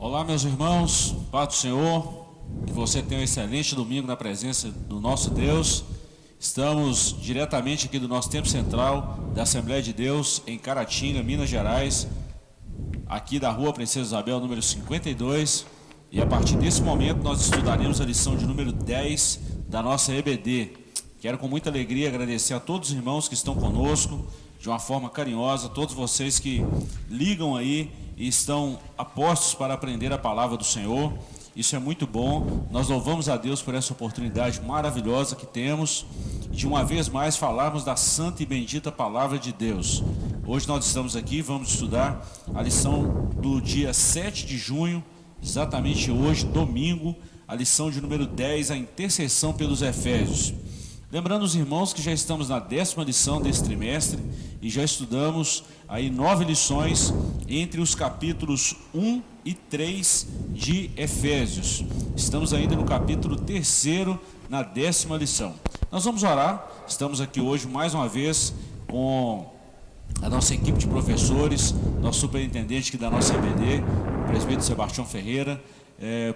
Olá, meus irmãos, paz do Senhor, que você tenha um excelente domingo na presença do nosso Deus. Estamos diretamente aqui do nosso Templo Central da Assembleia de Deus, em Caratinga, Minas Gerais, aqui da Rua Princesa Isabel, número 52, e a partir desse momento nós estudaremos a lição de número 10 da nossa EBD. Quero com muita alegria agradecer a todos os irmãos que estão conosco, de uma forma carinhosa, todos vocês que ligam aí e estão apostos para aprender a palavra do Senhor. Isso é muito bom. Nós louvamos a Deus por essa oportunidade maravilhosa que temos de uma vez mais falarmos da santa e bendita palavra de Deus. Hoje nós estamos aqui, vamos estudar a lição do dia 7 de junho, exatamente hoje, domingo, a lição de número 10, a intercessão pelos Efésios. Lembrando os irmãos que já estamos na 10ª lição desse trimestre e já estudamos aí 9 lições entre os capítulos 1 e 3 de Efésios. Estamos ainda no capítulo 3º, na 10ª lição. Nós vamos orar, estamos aqui hoje mais uma vez com a nossa equipe de professores, nosso superintendente aqui da nossa EBD, o presbítero Sebastião Ferreira,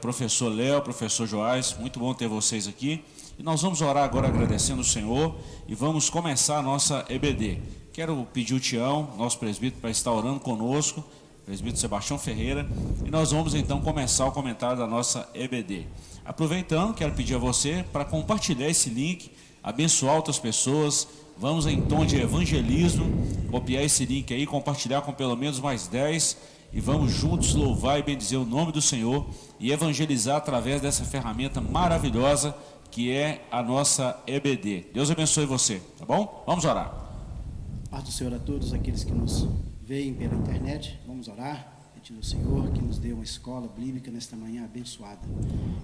professor Léo, professor Joás, muito bom ter vocês aqui. E nós vamos orar agora agradecendo o Senhor e vamos começar a nossa EBD. Quero pedir o Tião, nosso presbítero, para estar orando conosco, presbítero Sebastião Ferreira, e nós vamos então começar o comentário da nossa EBD. Aproveitando, quero pedir a você para compartilhar esse link, abençoar outras pessoas. Vamos em tom de evangelismo, copiar esse link aí, compartilhar com pelo menos mais 10 e vamos juntos louvar e bendizer o nome do Senhor e evangelizar através dessa ferramenta maravilhosa que é a nossa EBD. Deus abençoe você, tá bom? Vamos orar. Paz do Senhor a todos aqueles que nos veem pela internet. Vamos orar, pedindo ao Senhor que nos dê uma escola bíblica nesta manhã abençoada.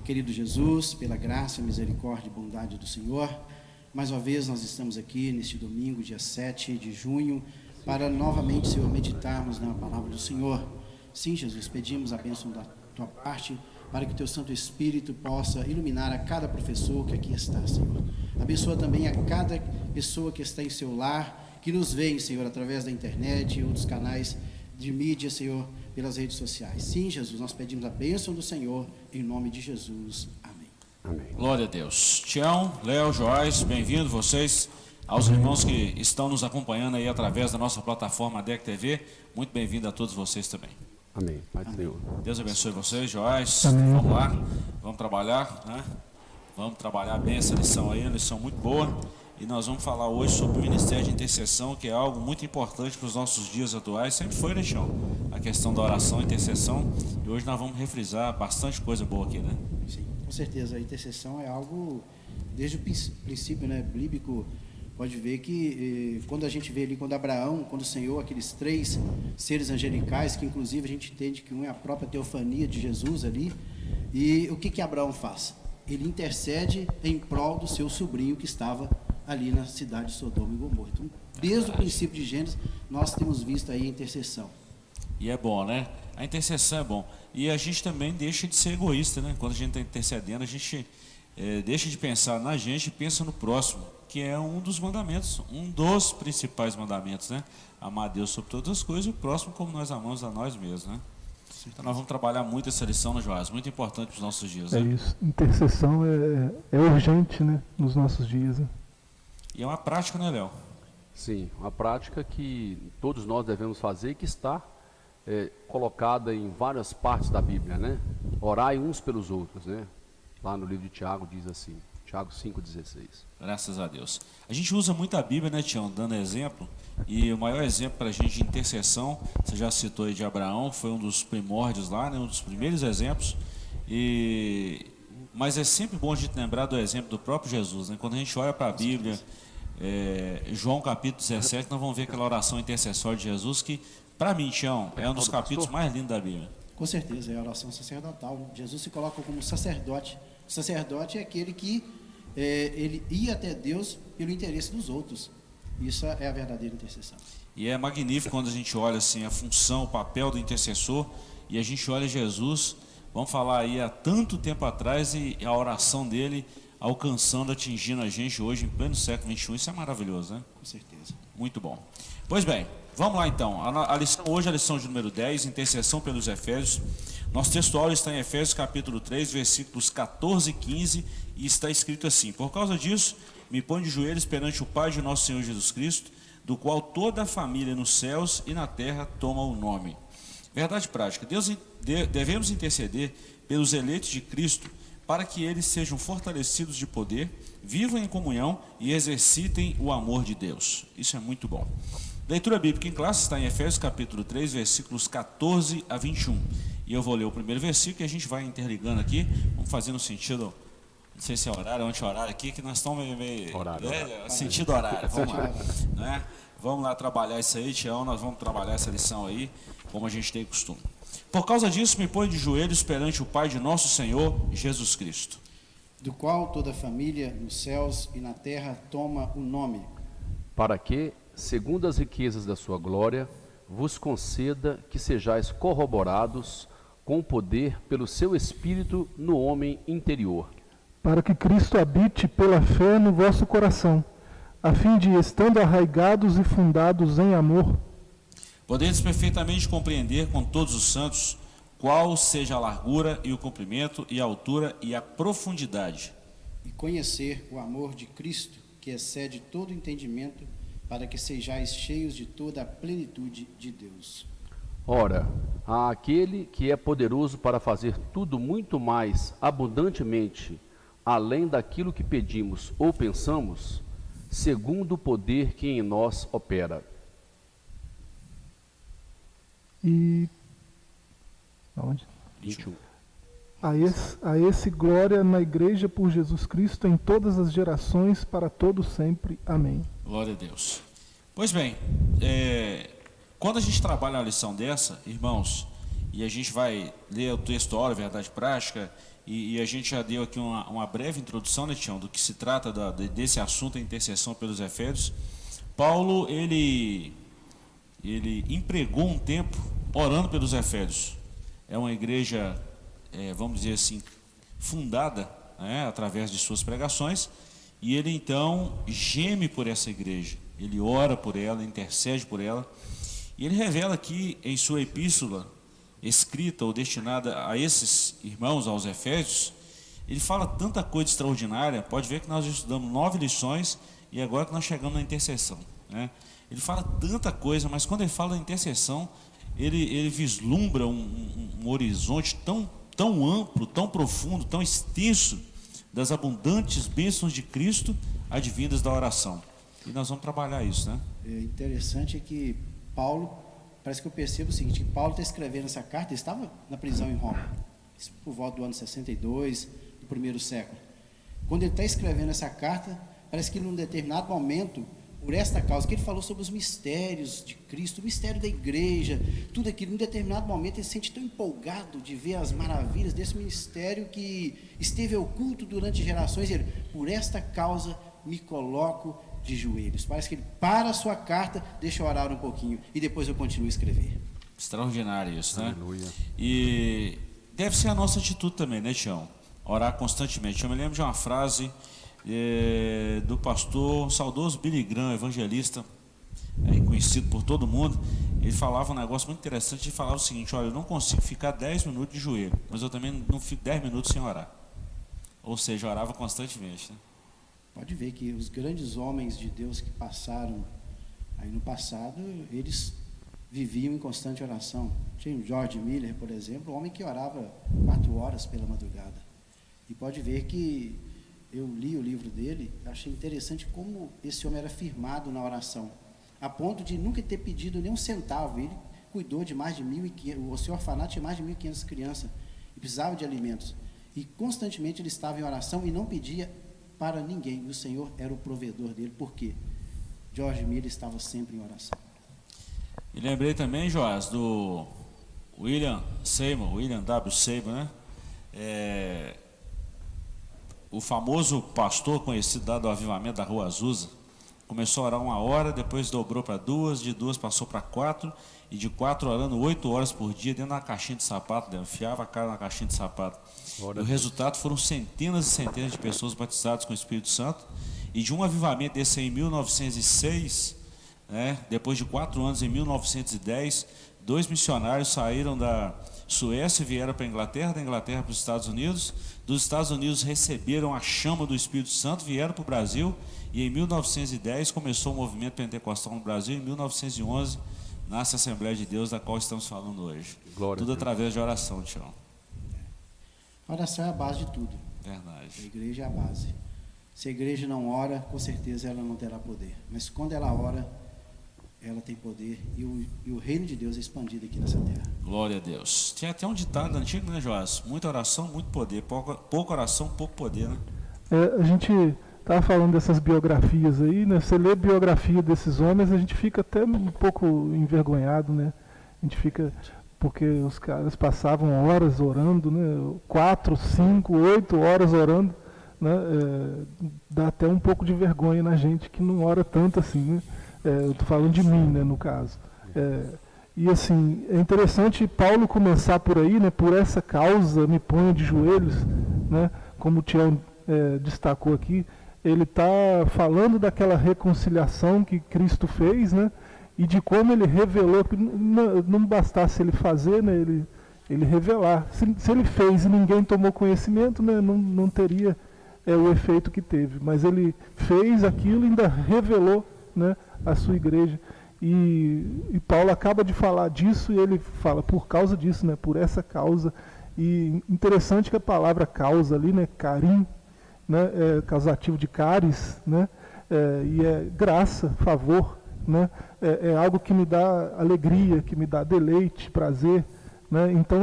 Querido Jesus, pela graça, misericórdia e bondade do Senhor, mais uma vez nós estamos aqui neste domingo, dia 7 de junho, para novamente, Senhor, meditarmos na palavra do Senhor. Sim, Jesus, pedimos a bênção da tua parte, para que o teu Santo Espírito possa iluminar a cada professor que aqui está, Senhor. Abençoa também a cada pessoa que está em seu lar, que nos vê, Senhor, através da internet e outros canais de mídia, Senhor, pelas redes sociais. Sim, Jesus, nós pedimos a bênção do Senhor, em nome de Jesus. Amém. Amém. Glória a Deus. Tião, Léo, Joás, bem-vindos vocês, aos irmãos que estão nos acompanhando aí através da nossa plataforma ADEC TV. Muito bem-vindo a todos vocês também. Amém. Pai do Senhor. Deus abençoe vocês, Joás. Amém. Vamos lá, vamos trabalhar, né? Vamos trabalhar bem essa lição aí, uma lição muito boa. E nós vamos falar hoje sobre o Ministério de Intercessão, que é algo muito importante para os nossos dias atuais. Sempre foi, né, Tião? A questão da oração e intercessão. E hoje nós vamos refrisar bastante coisa boa aqui, né? Sim, com certeza. A intercessão é algo, desde o princípio, né, bíblico. Pode ver que quando a gente vê ali, quando Abraão, quando o Senhor, aqueles 3 seres angelicais, que inclusive a gente entende que um é a própria teofania de Jesus ali, e o que Abraão faz? Ele intercede em prol do seu sobrinho que estava ali na cidade de Sodoma e Gomorra. Então, desde o princípio de Gênesis, nós temos visto aí a intercessão. E é bom, né? A intercessão é bom. E a gente também deixa de ser egoísta, né? Quando a gente está intercedendo, a gente deixa de pensar na gente e pensa no próximo, que é um dos mandamentos, um dos principais mandamentos, né? Amar a Deus sobre todas as coisas e o próximo como nós amamos a nós mesmos, né? Então nós vamos trabalhar muito essa lição, né, Joás? Muito importante para os nossos dias, né? É isso. Intercessão é urgente, né, nos nossos dias. Né? E é uma prática, né, Léo? Sim, uma prática que todos nós devemos fazer e que está colocada em várias partes da Bíblia, né? Orai uns pelos outros, né? Lá no livro de Tiago diz assim, Tiago 5,16. Graças a Deus. A gente usa muito a Bíblia, né, Tião, dando exemplo, e o maior exemplo para a gente de intercessão, você já citou aí de Abraão, foi um dos primórdios lá, né, um dos primeiros exemplos, mas é sempre bom a gente lembrar do exemplo do próprio Jesus, né? Quando a gente olha para a Bíblia, João capítulo 17, nós vamos ver aquela oração intercessória de Jesus, que para mim, Tião, é um dos capítulos mais lindos da Bíblia. Com certeza, é a oração sacerdotal. Jesus se coloca como sacerdote. O sacerdote é aquele que ele ia até Deus pelo interesse dos outros. Isso é a verdadeira intercessão. E é magnífico quando a gente olha assim a função, o papel do intercessor, e a gente olha Jesus, vamos falar aí há tanto tempo atrás, e a oração dele alcançando, atingindo a gente hoje em pleno século XXI. Isso é maravilhoso, né? Com certeza. Muito bom. Pois bem, vamos lá então. A lição hoje é a lição de número 10, intercessão pelos Efésios. Nosso textual está em Efésios capítulo 3, versículos 14 e 15, e está escrito assim: por causa disso, me ponho de joelhos perante o Pai de nosso Senhor Jesus Cristo, do qual toda a família nos céus e na terra toma o nome. Verdade prática: devemos interceder pelos eleitos de Cristo, para que eles sejam fortalecidos de poder, vivam em comunhão e exercitem o amor de Deus. Isso é muito bom. Leitura bíblica em classe está em Efésios capítulo 3, versículos 14 a 21. E eu vou ler o primeiro versículo e a gente vai interligando aqui. Vamos fazer no sentido, não sei se é horário ou anti-horário aqui, que nós estamos meio Horário. sentido horário. Vamos lá, né? Vamos lá trabalhar isso aí, Tião. Nós vamos trabalhar essa lição aí, como a gente tem costume. Por causa disso, me ponho de joelhos perante o Pai de nosso Senhor Jesus Cristo, do qual toda a família nos céus e na terra toma o nome, para que, segundo as riquezas da sua glória, vos conceda que sejais corroborados com o poder pelo seu Espírito no homem interior. para que Cristo habite pela fé no vosso coração, a fim de, estando arraigados e fundados em amor, podeis perfeitamente compreender com todos os santos qual seja a largura e o comprimento e a altura e a profundidade, e conhecer o amor de Cristo, que excede todo entendimento, para que sejais cheios de toda a plenitude de Deus. Ora, há aquele que é poderoso para fazer tudo muito mais abundantemente, além daquilo que pedimos ou pensamos, segundo o poder que em nós opera. e aonde? 21. A esse glória na igreja por Jesus Cristo em todas as gerações, para todos sempre. Amém. glória a Deus. Pois bem, quando a gente trabalha uma lição dessa, irmãos, e a gente vai ler o texto Hora, Verdade Prática, e a gente já deu aqui uma breve introdução, né, Tião, do que se trata desse assunto, a intercessão pelos Efésios. Paulo, ele empregou um tempo orando pelos Efésios. É uma igreja, vamos dizer assim, fundada, né, através de suas pregações, e ele então geme por essa igreja, ele ora por ela, intercede por ela, e ele revela aqui em sua epístola, escrita ou destinada a esses irmãos, aos Efésios, ele fala tanta coisa extraordinária. Pode ver que nós estudamos 9 lições, e agora que nós chegamos na intercessão, né? Ele fala tanta coisa, mas quando ele fala da intercessão, ele vislumbra um horizonte tão amplo, tão profundo, tão extenso, das abundantes bênçãos de Cristo advindas da oração. E nós vamos trabalhar isso, né? É interessante que Paulo, parece que eu percebo o seguinte, que Paulo está escrevendo essa carta, ele estava na prisão em Roma, isso por volta do ano 62, do primeiro século. Quando ele está escrevendo essa carta, parece que num determinado momento, por esta causa, que ele falou sobre os mistérios de Cristo, o mistério da igreja, tudo aquilo, em determinado momento ele se sente tão empolgado de ver as maravilhas desse mistério que esteve oculto durante gerações, e ele, por esta causa me coloco de joelhos. Parece que ele para a sua carta, deixa eu orar um pouquinho, e depois eu continuo a escrever. Extraordinário isso, né? Aleluia. E deve ser a nossa atitude também, né, Tião? Orar constantemente. Eu me lembro de uma frase do pastor saudoso Billy Graham, evangelista, conhecido por todo mundo. Ele falava um negócio muito interessante. Ele falava o seguinte: olha, eu não consigo ficar 10 minutos de joelho, mas eu também não fico 10 minutos sem orar. Ou seja, orava constantemente, né? Pode ver que os grandes homens de Deus que passaram aí no passado, eles viviam em constante oração. Tinha o George Miller, por exemplo, um homem que orava 4 horas pela madrugada. E pode ver que eu li o livro dele, achei interessante como esse homem era firmado na oração, a ponto de nunca ter pedido nem um centavo. Ele cuidou de mais de 1.500, o seu orfanato tinha mais de 1.500 crianças e precisava de alimentos. E constantemente ele estava em oração e não pedia para ninguém. E o Senhor era o provedor dele. Por quê? George Miller estava sempre em oração. E lembrei também, Joás, do William W. Seymour, né? O famoso pastor conhecido lá do avivamento da Rua Azusa, começou a orar 1 hora, depois dobrou para 2, de 2 passou para 4, e de 4 orando 8 horas por dia dentro de uma caixinha de sapato, enfiava a cara na caixinha de sapato. O resultado foram centenas e centenas de pessoas batizadas com o Espírito Santo, e de um avivamento desse em 1906, né, depois de 4 anos, em 1910, 2 missionários saíram da Suécia vieram para a Inglaterra, da Inglaterra para os Estados Unidos, dos Estados Unidos receberam a chama do Espírito Santo, vieram para o Brasil, e em 1910 começou o movimento pentecostal no Brasil, em 1911 nasce a Assembleia de Deus, da qual estamos falando hoje. Glória Tudo a Deus. através de oração, Tião. A oração é a base de tudo. A Verdade. igreja é a base. Se a igreja não ora, com certeza ela não terá poder. Mas quando ela ora, ela tem poder e o reino de Deus é expandido aqui nessa terra. Glória a Deus. Tinha até um ditado antigo, né, Joás? Muita oração, muito poder. Pouca oração, pouco poder, né? A gente estava falando dessas biografias aí, né? Você lê a biografia desses homens, a gente fica até um pouco envergonhado, né? A gente fica, porque os caras passavam horas orando, né? 4, 5, 8 horas orando, né? Dá até um pouco de vergonha na gente que não ora tanto assim, né? Eu estou falando de mim, né, no caso. E assim, é interessante Paulo começar por aí, né? Por essa causa me ponho de joelhos, né? Como o Tião destacou aqui, ele está falando daquela reconciliação que Cristo fez, né? E de como ele revelou, que não bastasse ele fazer, né? Ele revelar. Se ele fez e ninguém tomou conhecimento, né? Não teria o efeito que teve. Mas ele fez aquilo e ainda revelou, né, a sua igreja. E Paulo acaba de falar disso e ele fala por causa disso, né? Por essa causa. E interessante que a palavra causa ali, né? Carim, né? Causativo de caris, né? E é graça, favor, né? É algo que me dá alegria, que me dá deleite, prazer, né? Então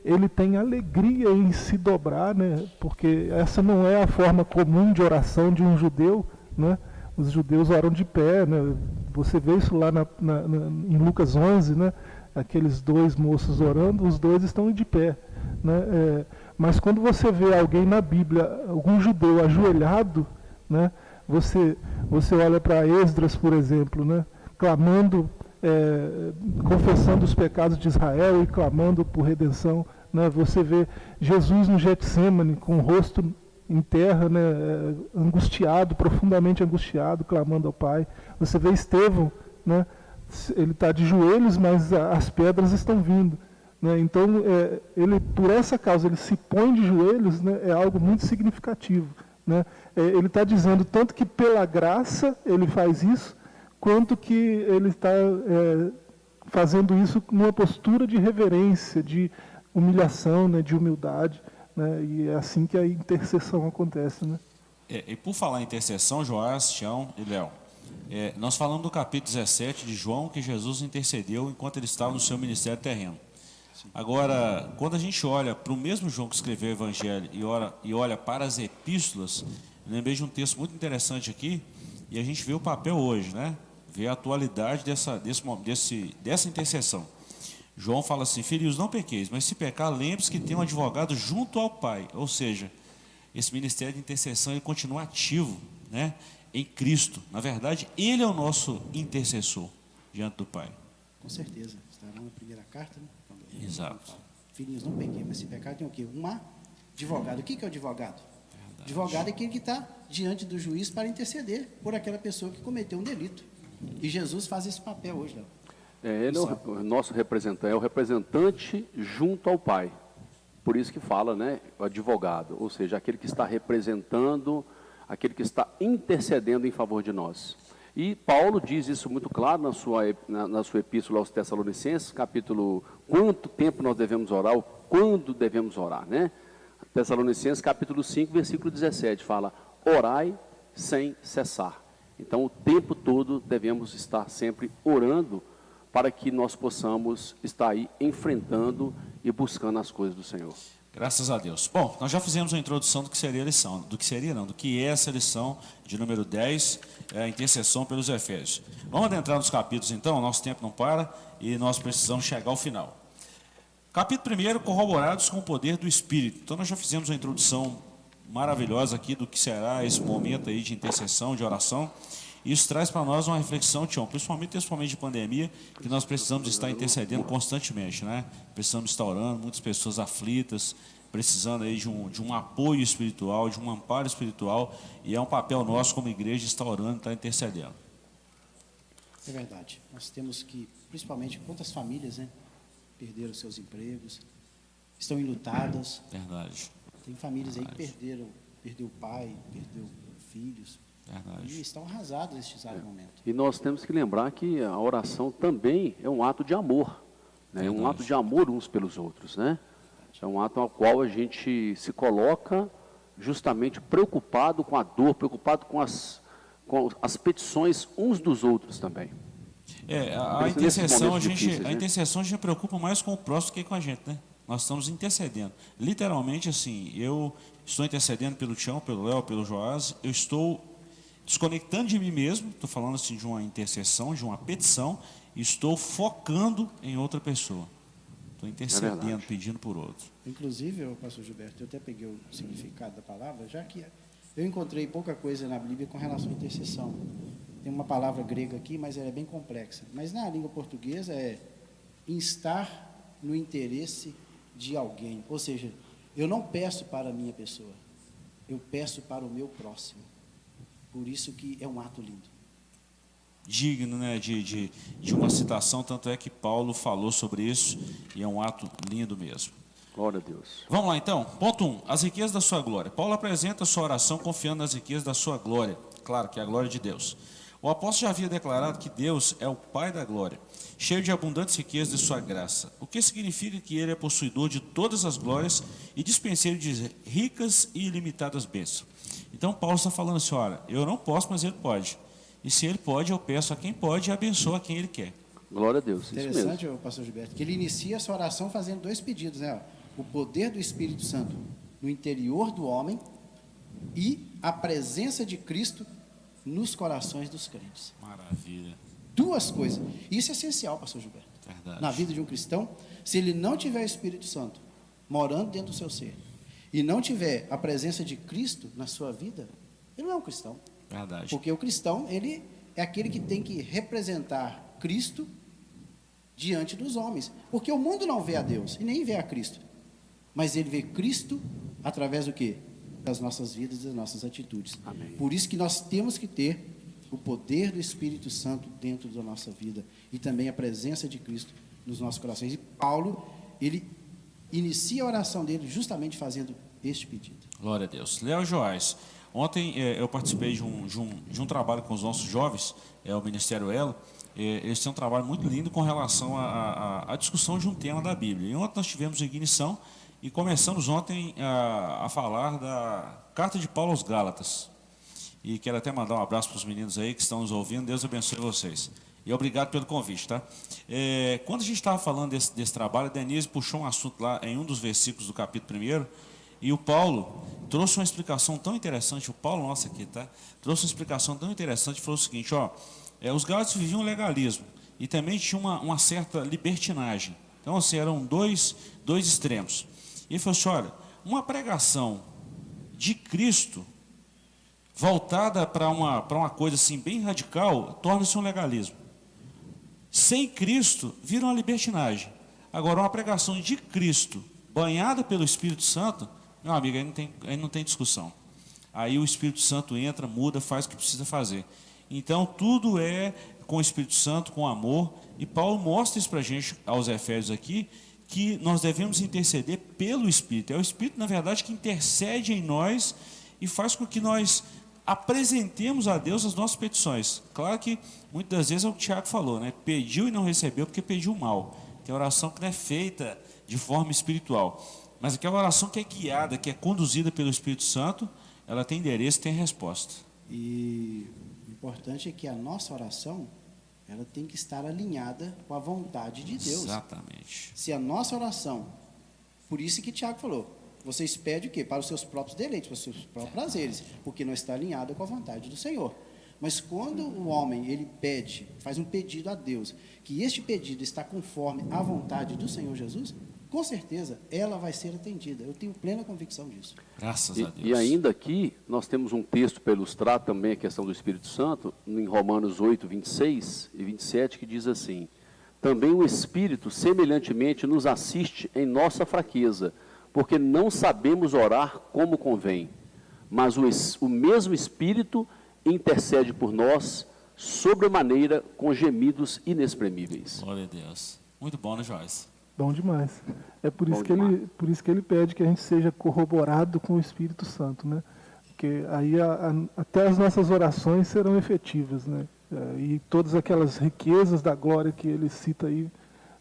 ele tem alegria em se dobrar, né? Porque essa não é a forma comum de oração de um judeu, né? Os judeus oram de pé, né? Você vê isso lá em Lucas 11, né? Aqueles dois moços orando, os dois estão de pé, né? Mas quando você vê alguém na Bíblia, algum judeu ajoelhado, né? Você olha para Esdras, por exemplo, né? Clamando, confessando os pecados de Israel e clamando por redenção, né? Você vê Jesus no Getsêmani com o rosto em terra, né, angustiado, profundamente angustiado, clamando ao Pai. Você vê Estevão, né, ele está de joelhos, mas as pedras estão vindo, né? Então, ele, por essa causa, ele se põe de joelhos, né, é algo muito significativo, né? Ele está dizendo tanto que pela graça ele faz isso, quanto que ele está fazendo isso numa postura de reverência, de humilhação, né, de humildade. Né, e é assim que a intercessão acontece, né? E por falar em intercessão, Joás, Tião e Léo, nós falamos do capítulo 17 de João, que Jesus intercedeu enquanto ele estava no seu ministério terreno. Agora, quando a gente olha para o mesmo João que escreveu o Evangelho e olha para as epístolas, eu lembrei de um texto muito interessante aqui, e a gente vê o papel hoje, né? Vê a atualidade dessa intercessão. João fala assim: filhos, não pequeis, mas se pecar, lembre-se que tem um advogado junto ao Pai. Ou seja, esse ministério de intercessão ele continua ativo, né, em Cristo. Na verdade, ele é o nosso intercessor diante do Pai. Com certeza. Está na primeira carta, né? Exato. Fala, filhos, não pequei, mas se pecar tem o quê? Um advogado. O que é o advogado? Verdade. Advogado é aquele que está diante do juiz para interceder por aquela pessoa que cometeu um delito. E Jesus faz esse papel hoje, Léo. Ele é o nosso representante, é o representante junto ao Pai. Por isso que fala, né, o advogado, ou seja, aquele que está representando, aquele que está intercedendo em favor de nós. E Paulo diz isso muito claro na sua epístola aos Tessalonicenses, capítulo, quanto tempo nós devemos orar, ou quando devemos orar, né? Tessalonicenses, capítulo 5, versículo 17, fala: orai sem cessar. Então, o tempo todo devemos estar sempre orando, para que nós possamos estar aí enfrentando e buscando as coisas do Senhor. Graças a Deus. Bom, nós já fizemos uma introdução do que seria a lição, do que é essa lição de número 10, a intercessão pelos Efésios. Vamos adentrar nos capítulos então, nosso tempo não para e nós precisamos chegar ao final. Capítulo 1, corroborados com o poder do Espírito. Então nós já fizemos uma introdução maravilhosa aqui do que será esse momento aí de intercessão, de oração. Isso traz para nós uma reflexão, Tião, principalmente nesse momento de pandemia, que nós precisamos estar intercedendo constantemente, né? Precisamos estar orando, muitas pessoas aflitas, precisando aí de um apoio espiritual, de um amparo espiritual, e é um papel nosso como igreja estar orando, estar intercedendo. É verdade. Nós temos que, principalmente quantas famílias, né, perderam seus empregos, estão enlutadas. Verdade. Tem famílias aí que Verdade. perdeu pai, perdeu filhos, e Verdade. estão arrasados neste exato momento. E nós temos que lembrar que a oração também é um ato de amor, né? É um Verdade. ato de amor uns pelos outros, né? É um ato ao qual a gente se coloca justamente preocupado com a dor, preocupado com as petições uns dos outros também. A Nesses intercessão, momentos difíceis, né? a intercessão a gente preocupa mais com o próximo que com a gente, né? Nós estamos intercedendo. Literalmente, assim, eu estou intercedendo pelo Tião, pelo Léo, pelo Joás, eu estou desconectando de mim mesmo, estou falando assim de uma intercessão, de uma petição, e estou focando em outra pessoa. Estou intercedendo, verdade. pedindo por outro. Inclusive, pastor Gilberto, eu até peguei o significado da palavra, já que eu encontrei pouca coisa na Bíblia com relação à intercessão. Tem uma palavra grega aqui, mas ela é bem complexa. Mas na língua portuguesa é instar no interesse de alguém. Ou seja, eu não peço para a minha pessoa, eu peço para o meu próximo. Por isso que é um ato lindo. Digno, né, de uma citação, tanto é que Paulo falou sobre isso, e é um ato lindo mesmo. Glória a Deus. Vamos lá então, ponto 1, as riquezas da sua glória. Paulo apresenta a sua oração confiando nas riquezas da sua glória, claro que é a glória de Deus. O apóstolo já havia declarado que Deus é o Pai da glória, cheio de abundantes riquezas de sua graça, o que significa que Ele é possuidor de todas as glórias e dispenseiro de ricas e ilimitadas bênçãos. Então Paulo está falando assim, olha, eu não posso, mas Ele pode. E se Ele pode, eu peço a quem pode e abençoo a quem Ele quer. Glória a Deus. Isso Interessante, mesmo. o pastor Gilberto, que ele inicia a sua oração fazendo dois pedidos, né? O poder do Espírito Santo no interior do homem e a presença de Cristo nos corações dos crentes. Maravilha. Duas coisas. Isso é essencial, pastor Gilberto. Verdade. Na vida de um cristão, se ele não tiver o Espírito Santo morando dentro do seu ser e não tiver a presença de Cristo na sua vida, ele não é um cristão. Verdade. Porque o cristão, ele é aquele que tem que representar Cristo diante dos homens. Porque o mundo não vê a Deus e nem vê a Cristo. Mas ele vê Cristo através do quê? Das nossas vidas e das nossas atitudes. Amém. Por isso que nós temos que ter o poder do Espírito Santo dentro da nossa vida e também a presença de Cristo nos nossos corações. E Paulo, ele inicia a oração dele justamente fazendo este pedido. Glória a Deus. Léo Joás, ontem eu participei de um trabalho com os nossos jovens, o Ministério Elo. Eles têm um trabalho muito lindo com relação à discussão de um tema da Bíblia. E ontem nós tivemos ignição e começamos ontem a falar da carta de Paulo aos Gálatas. E quero até mandar um abraço para os meninos aí que estão nos ouvindo. Deus abençoe vocês. E obrigado pelo convite, tá? Quando a gente estava falando desse trabalho, a Denise puxou um assunto lá em um dos versículos do capítulo 1, e o Paulo trouxe uma explicação tão interessante. O Paulo, nossa aqui, tá? Trouxe uma explicação tão interessante. Falou o seguinte, os Gálatas viviam legalismo e também tinha uma certa libertinagem. Então, assim, eram dois extremos. E ele falou assim, olha, uma pregação de Cristo voltada para uma coisa assim bem radical, torna-se um legalismo. Sem Cristo, vira uma libertinagem. Agora, uma pregação de Cristo, banhada pelo Espírito Santo, meu amigo, aí não tem discussão. Aí o Espírito Santo entra, muda, faz o que precisa fazer. Então, tudo é com o Espírito Santo, com amor. E Paulo mostra isso para a gente, aos Efésios aqui, que nós devemos interceder pelo Espírito. É o Espírito, na verdade, que intercede em nós e faz com que nós apresentemos a Deus as nossas petições. Claro que, muitas das vezes, é o que o Tiago falou, né? Pediu e não recebeu porque pediu mal. Tem oração que não é feita de forma espiritual. Mas aquela oração que é guiada, que é conduzida pelo Espírito Santo, ela tem endereço, tem resposta. E o importante é que a nossa oração, ela tem que estar alinhada com a vontade de Deus. Exatamente. Se a nossa oração, por isso que Tiago falou, vocês pedem o quê? Para os seus próprios deleites, para os seus próprios prazeres, porque não está alinhada com a vontade do Senhor. Mas quando o homem, ele pede, faz um pedido a Deus, que este pedido está conforme a vontade do Senhor Jesus, com certeza ela vai ser atendida. Eu tenho plena convicção disso. Graças a Deus. E ainda aqui, nós temos um texto para ilustrar também a questão do Espírito Santo, em Romanos 8, 26 e 27, que diz assim: também o Espírito semelhantemente nos assiste em nossa fraqueza, porque não sabemos orar como convém, mas o mesmo Espírito intercede por nós sobremaneira com gemidos inexprimíveis. Glória a Deus. Muito bom, né, Joyce? Bom demais. É por isso, Bom que demais. por isso que ele pede que a gente seja corroborado com o Espírito Santo, né? Porque aí até as nossas orações serão efetivas, né? E todas aquelas riquezas da glória que ele cita aí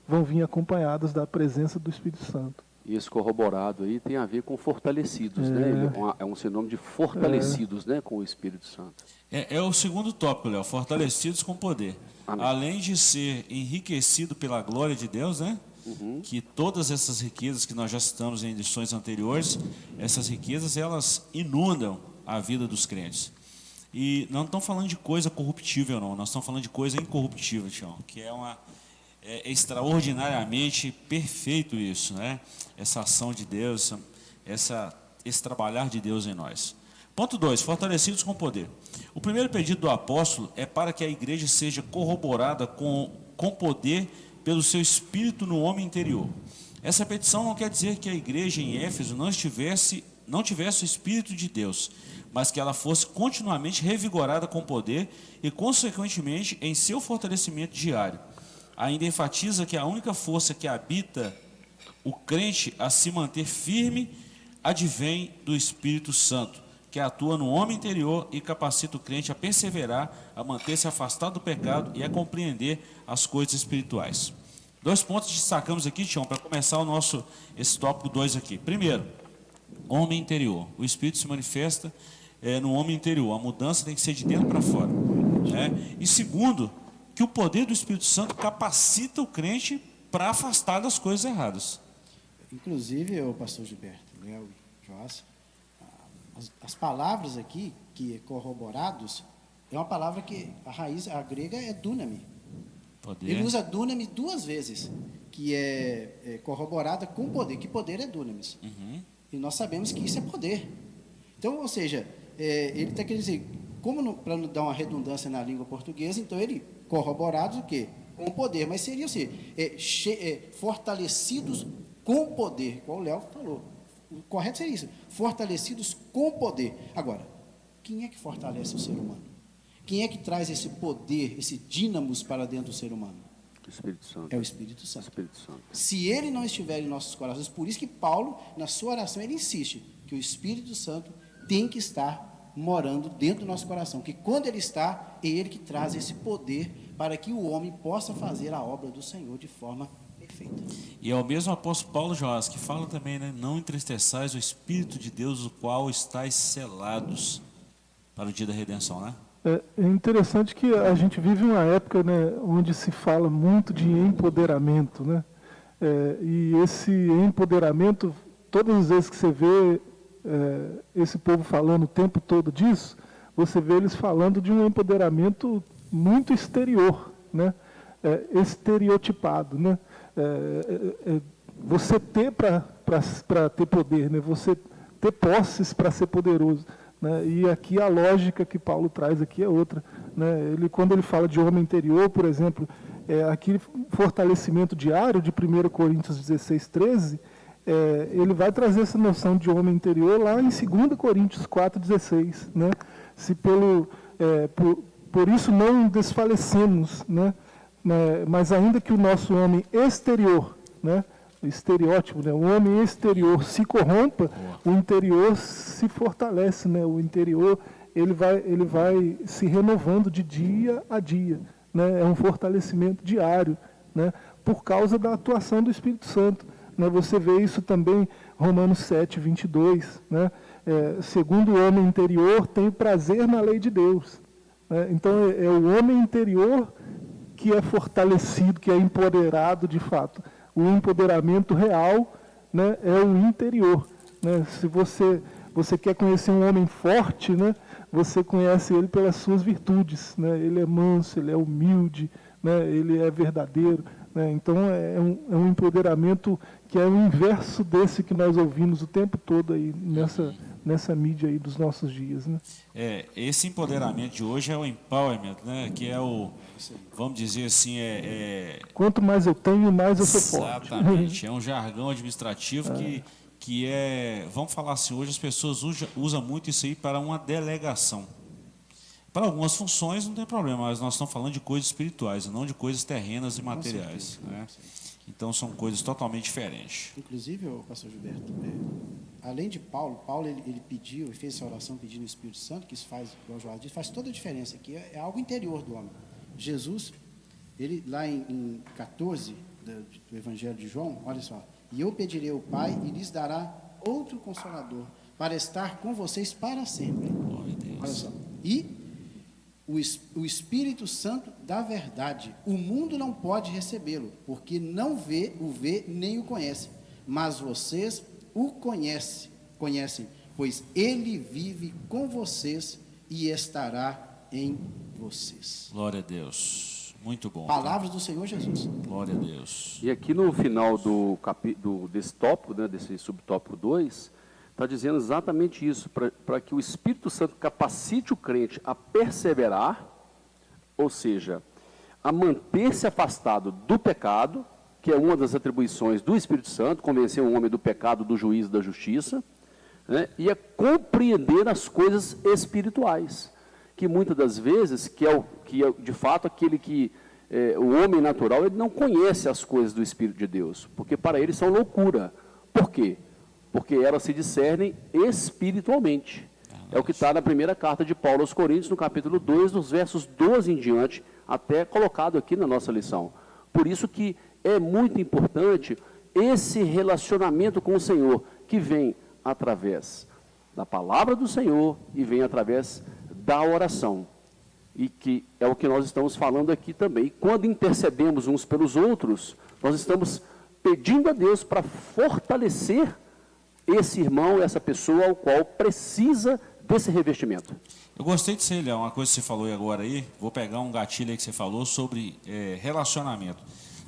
vão vir acompanhadas da presença do Espírito Santo. E esse corroborado aí tem a ver com fortalecidos, né? Ele é um sinônimo de fortalecidos, né? Com o Espírito Santo. É o segundo tópico, Léo, fortalecidos com poder. Amém. Além de ser enriquecido pela glória de Deus, né? Que todas essas riquezas que nós já citamos em edições anteriores, essas riquezas, elas inundam a vida dos crentes. E não estamos falando de coisa corruptível, não. Nós estamos falando de coisa incorruptível, Tião, que é extraordinariamente perfeito isso, né? Essa ação de Deus, esse trabalhar de Deus em nós. Ponto 2, fortalecidos com poder. O primeiro pedido do apóstolo é para que a igreja seja corroborada com poder pelo seu espírito no homem interior. Essa petição não quer dizer que a igreja em Éfeso não tivesse o Espírito de Deus, mas que ela fosse continuamente revigorada com poder e, consequentemente, em seu fortalecimento diário. Ainda enfatiza que a única força que habita o crente a se manter firme advém do Espírito Santo, que atua no homem interior e capacita o crente a perseverar, a manter-se afastado do pecado e a compreender as coisas espirituais. 2 pontos destacamos aqui, Tião, para começar esse tópico 2 aqui. Primeiro, homem interior. O Espírito se manifesta no homem interior. A mudança tem que ser de dentro para fora. Né? E segundo, que o poder do Espírito Santo capacita o crente para afastar das coisas erradas. Inclusive, o pastor Gilberto, Léo e Joás, as palavras aqui, que é corroborados, é uma palavra que a raiz, a grega, é dunami. Poder. Ele usa dunami 2 vezes, que é corroborada com poder. Que poder é dunamis? E nós sabemos que isso é poder. Então, ou seja, ele está querendo dizer, para não dar uma redundância na língua portuguesa, então ele corroborados o quê? Com poder, mas seria assim, fortalecidos com poder, igual o Léo falou. O correto seria isso, fortalecidos com poder. Agora, quem é que fortalece o ser humano? Quem é que traz esse poder, esse dínamos para dentro do ser humano? O Espírito Santo. É o Espírito Santo. Espírito Santo. Se ele não estiver em nossos corações, por isso que Paulo, na sua oração, ele insiste que o Espírito Santo tem que estar morando dentro do nosso coração, que quando ele está, é ele que traz esse poder para que o homem possa fazer a obra do Senhor de forma perfeita. E é o mesmo apóstolo Paulo Joás que fala também, né? Não entristeçais o Espírito de Deus, o qual estáis selados para o dia da redenção, né? É interessante que a gente vive uma época, né, onde se fala muito de empoderamento, né? E esse empoderamento, todas as vezes que você vê esse povo falando o tempo todo disso, você vê eles falando de um empoderamento muito exterior, né? Estereotipado, né? Você ter para ter poder, né? Você ter posses para ser poderoso. Né? E aqui a lógica que Paulo traz aqui é outra. Né? Quando ele fala de homem interior, por exemplo, aquele fortalecimento diário de 1 Coríntios 16, 13, ele vai trazer essa noção de homem interior lá em 2 Coríntios 4, 16. Né? Se por isso não desfalecemos, né? Mas ainda que o nosso homem exterior, né? Estereótipo, né? O homem exterior se corrompa, o interior se fortalece, né? O interior ele vai se renovando de dia a dia, né? É um fortalecimento diário, né? Por causa da atuação do Espírito Santo, né? Você vê isso também Romanos 7, 22, né? Segundo o homem interior tem prazer na lei de Deus, né? Então é o homem interior que é fortalecido, que é empoderado de fato. O empoderamento real, né, é o interior. Né? Se você quer conhecer um homem forte, né, você conhece ele pelas suas virtudes. Né? Ele é manso, ele é humilde, né, ele é verdadeiro. Né? Então é um empoderamento que é o inverso desse que nós ouvimos o tempo todo aí nessa mídia aí dos nossos dias. Né? Esse empoderamento de hoje é o empowerment, né? Que é o, vamos dizer assim, quanto mais eu tenho, mais eu sou forte. Exatamente, é um jargão administrativo que vamos falar assim, hoje as pessoas usam muito isso aí para uma delegação. Para algumas funções não tem problema, mas nós estamos falando de coisas espirituais, não de coisas terrenas e materiais. Né? Então são coisas totalmente diferentes. Inclusive, o pastor Gilberto, além de Paulo, ele pediu e fez essa oração pedindo o Espírito Santo, que isso faz, igual o João disse, faz toda a diferença aqui, é algo interior do homem. Jesus, ele lá em 14 do Evangelho de João, olha só, e eu pedirei ao Pai e lhes dará outro Consolador, para estar com vocês para sempre. Glória a Deus. Olha só, e o Espírito Santo da verdade, o mundo não pode recebê-lo, porque não o vê nem o conhece, mas vocês o conhecem, pois ele vive com vocês e estará em vocês. Glória a Deus. Muito bom. Palavras do Senhor Jesus. Glória a Deus. E aqui no final desse tópico, né, desse subtópico 2, está dizendo exatamente isso, para que o Espírito Santo capacite o crente a perseverar, ou seja, a manter-se afastado do pecado, que é uma das atribuições do Espírito Santo, convencer o homem do pecado, do juízo e da justiça, né, e a compreender as coisas espirituais, que muitas das vezes, que é de fato aquele que, o homem natural, ele não conhece as coisas do Espírito de Deus, porque para ele são loucura. Por quê? Porque elas se discernem espiritualmente. É o que está na primeira carta de Paulo aos Coríntios, no capítulo 2, nos versos 12 em diante, até colocado aqui na nossa lição. Por isso que é muito importante esse relacionamento com o Senhor, que vem através da palavra do Senhor e vem através da oração. E que é o que nós estamos falando aqui também. E quando intercedemos uns pelos outros, nós estamos pedindo a Deus para fortalecer esse irmão, essa pessoa ao qual precisa desse revestimento. Eu gostei de você, Léo, uma coisa que você falou agora aí, vou pegar um gatilho aí que você falou sobre relacionamento.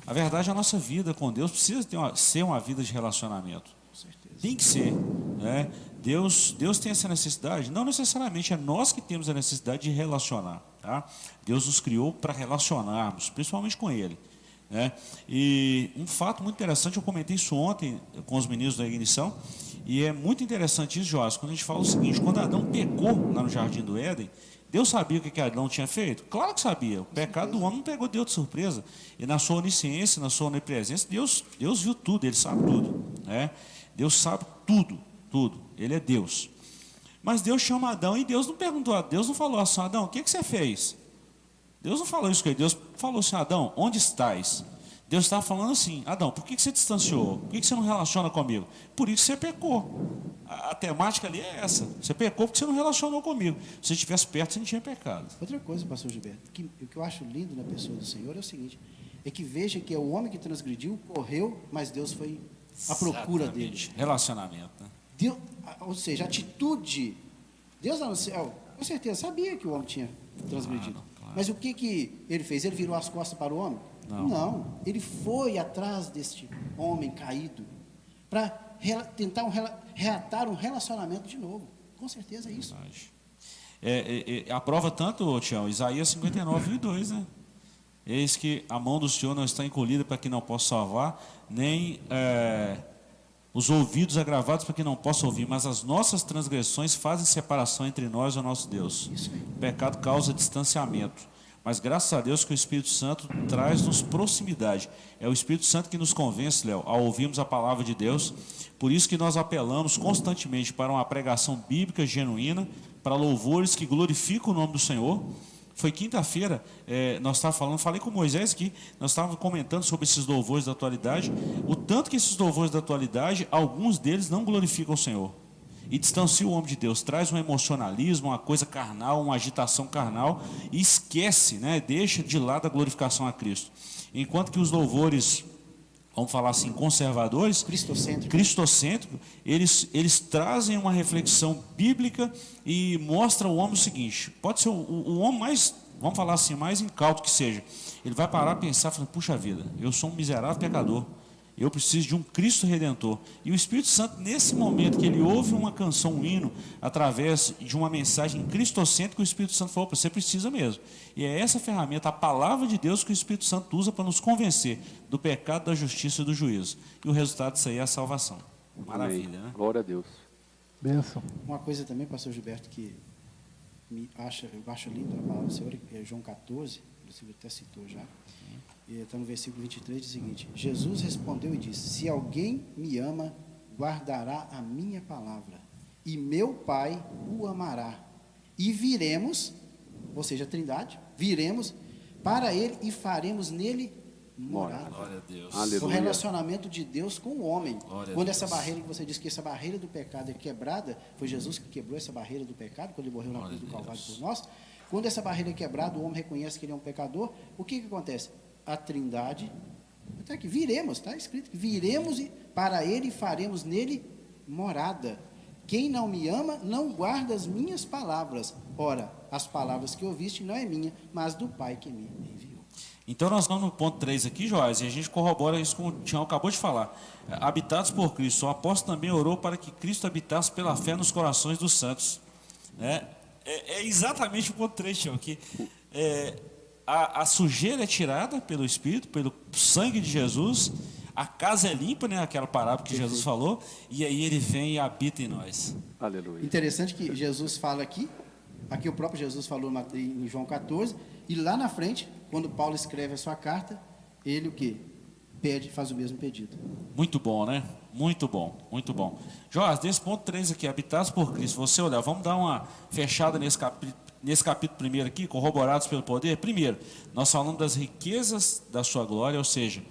Na verdade, a nossa vida com Deus precisa ser uma vida de relacionamento. Com certeza. Tem que ser, né? Deus tem essa necessidade, não necessariamente é nós que temos a necessidade de relacionar, tá? Deus nos criou para relacionarmos, principalmente com Ele, né? E um fato muito interessante, eu comentei isso ontem com os meninos da ignição, e é muito interessante isso, Joás, quando a gente fala o seguinte: quando Adão pecou lá no Jardim do Éden, Deus sabia o que Adão tinha feito? Claro que sabia. O pecado do homem não pegou Deus de surpresa. E na sua onisciência, na sua onipresença, Deus viu tudo, Ele sabe tudo, né? Deus sabe tudo. Ele é Deus. Mas Deus chama Adão e Deus não perguntou, Deus não falou assim: Adão, o que você fez? Deus não falou isso com ele. Deus falou assim: Adão, onde estás? Deus estava falando assim: Adão, por que você distanciou? Por que você não relaciona comigo? Por isso você pecou. A temática ali é essa. Você pecou porque você não relacionou comigo. Se você estivesse perto, você não tinha pecado. Outra coisa, pastor Gilberto, o que eu acho lindo na pessoa do Senhor é o seguinte: é que veja que é o homem que transgrediu, correu, mas Deus foi à procura dele. Relacionamento, né? Deus, ou seja, a atitude. Deus lá no céu, com certeza, sabia que o homem tinha transgredido. Claro. Mas o que ele fez? Ele virou as costas para o homem? Não. Ele foi atrás deste homem caído para tentar reatar um relacionamento de novo. Com certeza é isso. A prova tanto, Tião, Isaías 59:2, né? Eis que a mão do Senhor não está encolhida para que não possa salvar, nem os ouvidos agravados para que não possa ouvir, mas as nossas transgressões fazem separação entre nós e o nosso Deus. Isso aí. O pecado causa distanciamento, mas graças a Deus que o Espírito Santo traz-nos proximidade. É o Espírito Santo que nos convence, Léo, ao ouvirmos a palavra de Deus. Por isso que nós apelamos constantemente para uma pregação bíblica genuína, para louvores que glorificam o nome do Senhor. Foi quinta-feira, nós estávamos falando, falei com o Moisés aqui, nós estávamos comentando sobre esses louvores da atualidade, o tanto que esses louvores da atualidade, alguns deles não glorificam o Senhor. E distancia o homem de Deus, traz um emocionalismo, uma coisa carnal, uma agitação carnal, e esquece, né, deixa de lado a glorificação a Cristo. Enquanto que os louvores, vamos falar assim, conservadores, cristocêntricos, eles trazem uma reflexão bíblica e mostram ao homem o seguinte: pode ser o homem mais, vamos falar assim, mais incauto que seja, ele vai parar e pensar, falando: puxa vida, eu sou um miserável pecador, eu preciso de um Cristo Redentor. E o Espírito Santo, nesse momento que ele ouve uma canção, um hino, através de uma mensagem cristocêntrica, o Espírito Santo falou: você precisa mesmo. E é essa ferramenta, a palavra de Deus, que o Espírito Santo usa para nos convencer do pecado, da justiça e do juízo. E o resultado disso aí é a salvação. Maravilha, Amém. né? Glória a Deus. Bênção. Uma coisa também, pastor Gilberto, que eu acho lindo a palavra do Senhor, é João 14, inclusive até citou já. Está no versículo 23, diz o seguinte: Jesus respondeu e disse: se alguém me ama, guardará a minha palavra, e meu Pai o amará. E viremos, ou seja, a Trindade, viremos para ele e faremos nele morada. Glória a Deus. Aleluia. O relacionamento de Deus com o homem. Glória a Quando Deus. essa barreira que você disse que essa barreira do pecado é quebrada, foi Jesus que quebrou essa barreira do pecado, quando ele morreu na Glória cruz do a Calvário Deus. por nós. Quando essa barreira é quebrada, o homem reconhece que ele é um pecador, o que acontece? A Trindade, até que viremos, está escrito que viremos para ele e faremos nele morada. Quem não me ama, não guarda as minhas palavras. Ora, as palavras que ouviste não é minha, mas do Pai que me enviou. Então nós vamos no ponto 3 aqui, Joás, e a gente corrobora isso com o Tião acabou de falar. Habitados por Cristo, o apóstolo também orou para que Cristo habitasse pela fé nos corações dos santos. Né? É exatamente o ponto 3, Tião, que a sujeira é tirada pelo Espírito, pelo sangue de Jesus, a casa é limpa, né? Aquela parábola que Jesus falou, e aí ele vem e habita em nós. Aleluia. Interessante que Jesus fala aqui o próprio Jesus falou em João 14, e lá na frente, quando Paulo escreve a sua carta, ele o quê? Pede, faz o mesmo pedido. Muito bom, né? Muito bom, muito bom. Joás, desse ponto 3 aqui, habitados por Cristo, você olhar, vamos dar uma fechada nesse capítulo primeiro aqui, corroborados pelo poder. Primeiro, nós falamos das riquezas da sua glória, ou seja,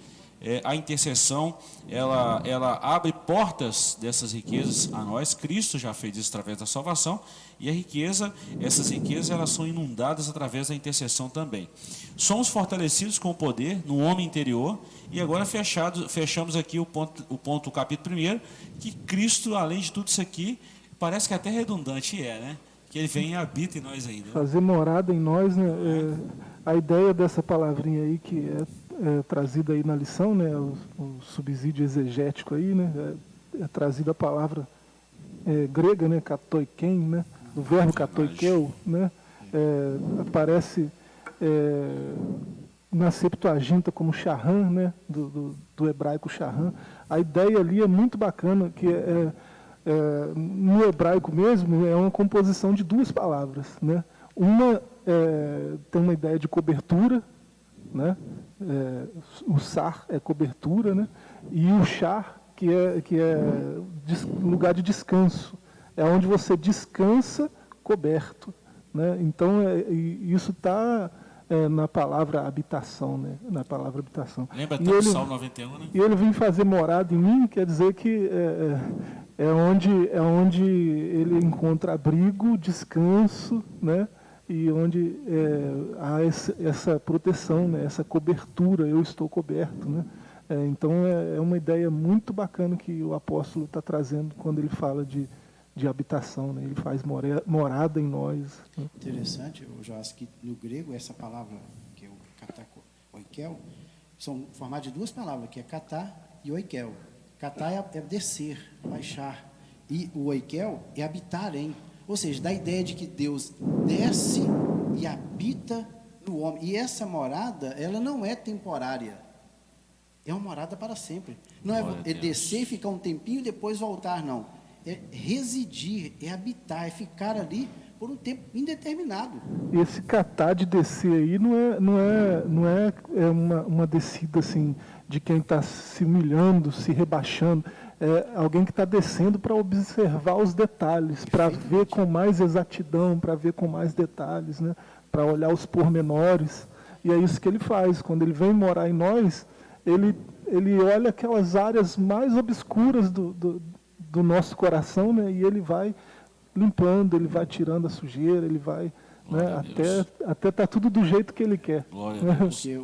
a intercessão, ela abre portas dessas riquezas a nós. Cristo já fez isso através da salvação, e a riqueza, essas riquezas, elas são inundadas através da intercessão também. Somos fortalecidos com o poder no homem interior, e agora fechamos aqui o capítulo 1, que Cristo, além de tudo isso aqui, parece que é até redundante, né? Que ele vem e habita em nós ainda. Fazer morada em nós, né? A ideia dessa palavrinha aí que é trazida aí na lição, né? O subsídio exegético aí, né? É trazida a palavra grega, né? Katoiken, né? Do verbo katoikeu, né? Aparece na Septuaginta como Shahan, né? Do hebraico Shahan. A ideia ali é muito bacana, que no hebraico mesmo é uma composição de duas palavras, né? Uma tem uma ideia de cobertura, né? O sar é cobertura, né? E o char, que é lugar de descanso, é onde você descansa coberto, né? Então isso está na palavra habitação, né? Na palavra habitação. Lembra até do Salmo 91, né? E ele vem fazer morada em mim, quer dizer que é onde ele encontra abrigo, descanso, né? E onde há essa proteção, né? Essa cobertura, eu estou coberto, né? Então é uma ideia muito bacana que o apóstolo está trazendo quando ele fala de habitação, né? Ele faz morada em nós, né? Interessante, Joás, que no grego essa palavra, que é o katako, oikel, são formadas de duas palavras, que é katá e oikel. Katá é descer, baixar, e o oikel é habitar em. Ou seja, dá a ideia de que Deus desce e habita no homem. E essa morada, ela não é temporária. É uma morada para sempre. Não é descer e ficar um tempinho e depois voltar, não. É residir, é habitar, é ficar ali por um tempo indeterminado. Esse catar de descer aí não é uma descida assim de quem está se humilhando, se rebaixando. É alguém que está descendo para observar os detalhes, para ver com mais exatidão, para ver com mais detalhes, né? Para olhar os pormenores. E é isso que ele faz. Quando ele vem morar em nós, ele olha aquelas áreas mais obscuras do nosso coração, né? E ele vai limpando, ele vai tirando a sujeira, ele vai, né? Até tá tudo do jeito que ele quer. Glória a Deus. Porque